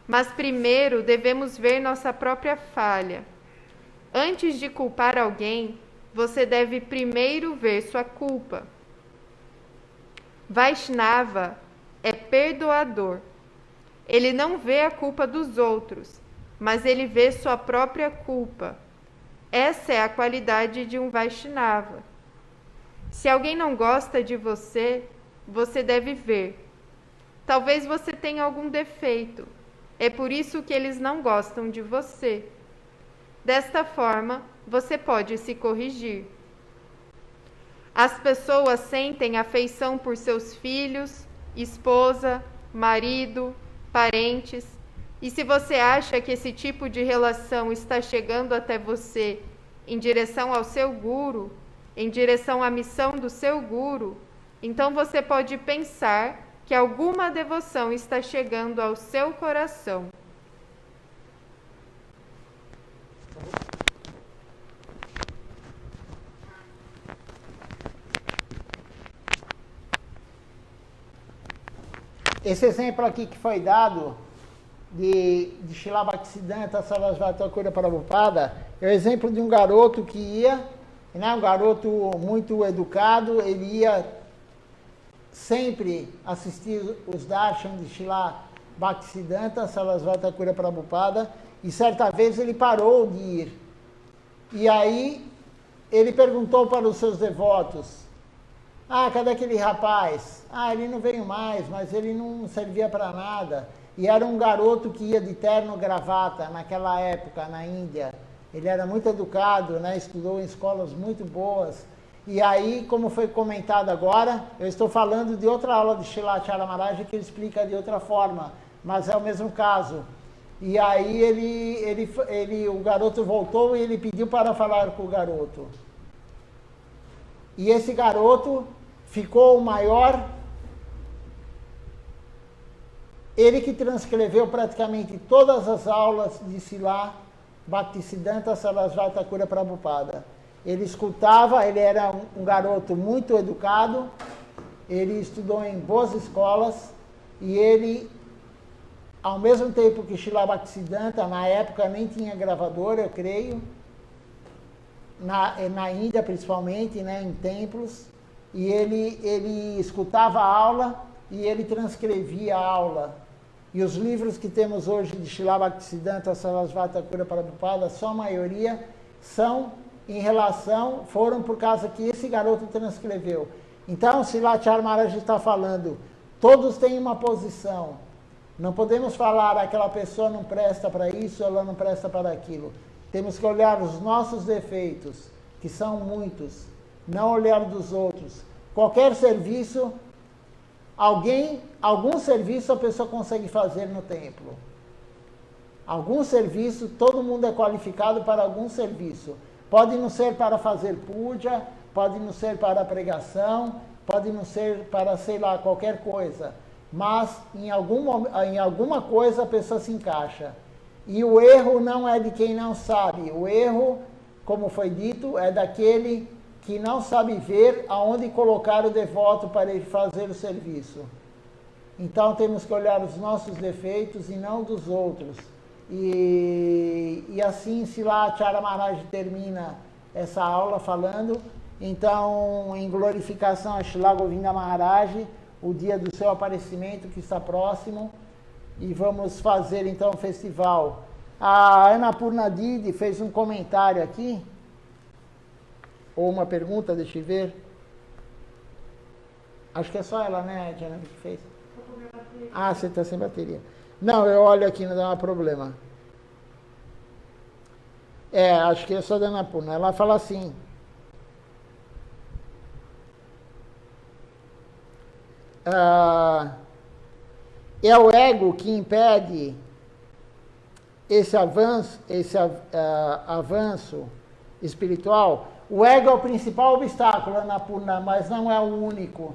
Mas primeiro devemos ver nossa própria falha. Antes de culpar alguém, você deve primeiro ver sua culpa. Vaishnava é perdoador. Ele não vê a culpa dos outros, mas ele vê sua própria culpa. Essa é a qualidade de um Vaishnava. Se alguém não gosta de você, você deve ver. Talvez você tenha algum defeito. É por isso que eles não gostam de você. Desta forma, você pode se corrigir. As pessoas sentem afeição por seus filhos, esposa, marido, parentes. E se você acha que esse tipo de relação está chegando até você em direção ao seu guru, em direção à missão do seu guru, então você pode pensar que alguma devoção está chegando ao seu coração. Esse exemplo aqui que foi dado de Srila Bhaktisiddhanta Sarasvati Thakura Prabhupada é o exemplo de um garoto que ia, um garoto muito educado, ele ia sempre assistir os darshan de Srila Bhaktisiddhanta Sarasvati Thakura Prabhupada, e certa vez ele parou de ir. E aí ele perguntou para os seus devotos: cadê aquele rapaz? Ele não veio mais, mas ele não servia para nada. E era um garoto que ia de terno e gravata naquela época, na Índia. Ele era muito educado, estudou em escolas muito boas. E aí, como foi comentado agora, eu estou falando de outra aula de Srila Acharya Maharaj que ele explica de outra forma, mas é o mesmo caso. E aí o garoto voltou e ele pediu para falar com o garoto. E esse garoto ficou o maior. Ele que transcreveu praticamente todas as aulas de Srila Bhaktisiddhanta Sarasvati Thakura Prabhupada. Ele escutava, ele era um garoto muito educado, ele estudou em boas escolas, e ele, ao mesmo tempo que Srila Bhaktisiddhanta, na época nem tinha gravadora, eu creio, na Índia principalmente, em templos, e ele escutava a aula e ele transcrevia a aula. E os livros que temos hoje de Srila Bhaktisiddhanta Sarasvati Thakur Prabhupada, só a maioria são em relação, foram por causa que esse garoto transcreveu. Então, Srilacharya Maharaj está falando, todos têm uma posição. Não podemos falar, aquela pessoa não presta para isso, ela não presta para aquilo. Temos que olhar os nossos defeitos, que são muitos, não olhar dos outros. Qualquer serviço, algum serviço a pessoa consegue fazer no templo. Algum serviço, todo mundo é qualificado para algum serviço. Pode não ser para fazer puja, pode não ser para pregação, pode não ser para, sei lá, qualquer coisa. Mas em alguma coisa a pessoa se encaixa. E o erro não é de quem não sabe. O erro, como foi dito, é daquele que não sabe ver aonde colocar o devoto para ele fazer o serviço. Então temos que olhar os nossos defeitos e não dos outros. E assim Srilacharya Maharaj termina essa aula falando, então, em glorificação a Srila Govinda Maharaj, o dia do seu aparecimento que está próximo, e vamos fazer então o festival. A Annapurna Didi fez um comentário aqui, ou uma pergunta, deixa eu ver. Acho que é só ela, né, Diana, que fez? Ah, você está sem bateria. Não, eu olho aqui, não dá problema. Acho que é só da Annapurna. Ela fala assim: é o ego que impede esse avanço espiritual. O ego é o principal obstáculo, Annapurna, mas não é o único.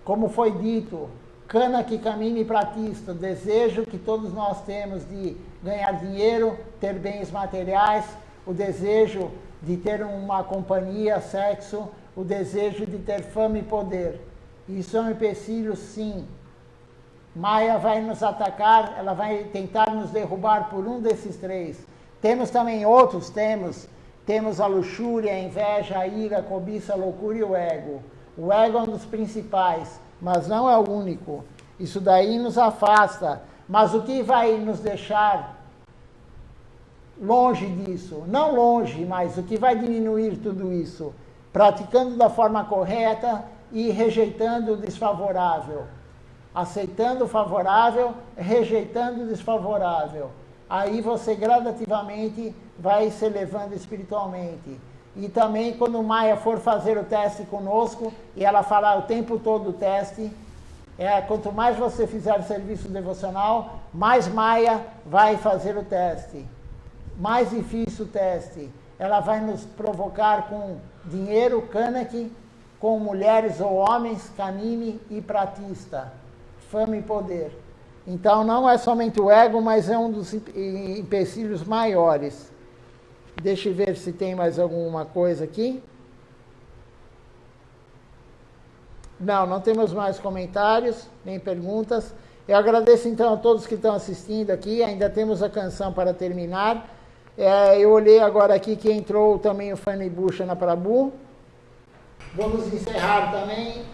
Como foi dito, Kanaki Kamini Pratista, o desejo que todos nós temos de ganhar dinheiro, ter bens materiais, o desejo de ter uma companhia, sexo, o desejo de ter fama e poder. Isso é um empecilho, sim. Maya vai nos atacar, ela vai tentar nos derrubar por um desses três. Temos também outros, temos a luxúria, a inveja, a ira, a cobiça, a loucura e o ego. O ego é um dos principais, mas não é o único. Isso daí nos afasta. Mas o que vai nos deixar longe disso? Não longe, mas o que vai diminuir tudo isso? Praticando da forma correta e rejeitando o desfavorável. Aceitando o favorável, rejeitando o desfavorável. Aí você gradativamente vai se elevando espiritualmente. E também quando Maya for fazer o teste conosco, e ela falar o tempo todo o teste, quanto mais você fizer serviço devocional, mais Maya vai fazer o teste. Mais difícil o teste. Ela vai nos provocar com dinheiro, Kanaki, com mulheres ou homens, Kamini e Pratista. Fama e poder. Então não é somente o ego, mas é um dos empecilhos maiores. Deixa eu ver se tem mais alguma coisa aqui. Não temos mais comentários, nem perguntas. Eu agradeço então a todos que estão assistindo aqui. Ainda temos a canção para terminar. Eu olhei agora aqui que entrou também o Fanny Bhushana Prabhu. Vamos encerrar também.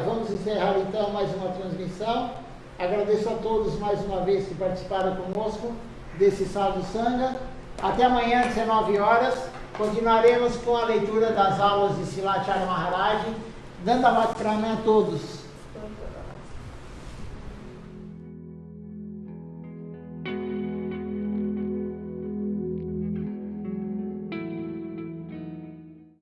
Vamos encerrar então mais uma transmissão. Agradeço a todos mais uma vez que participaram conosco desse Sadhu Sangha. Até amanhã, às 19 horas. Continuaremos com a leitura das aulas de Srilacharya Maharaj. Dandavata Pranam a todos.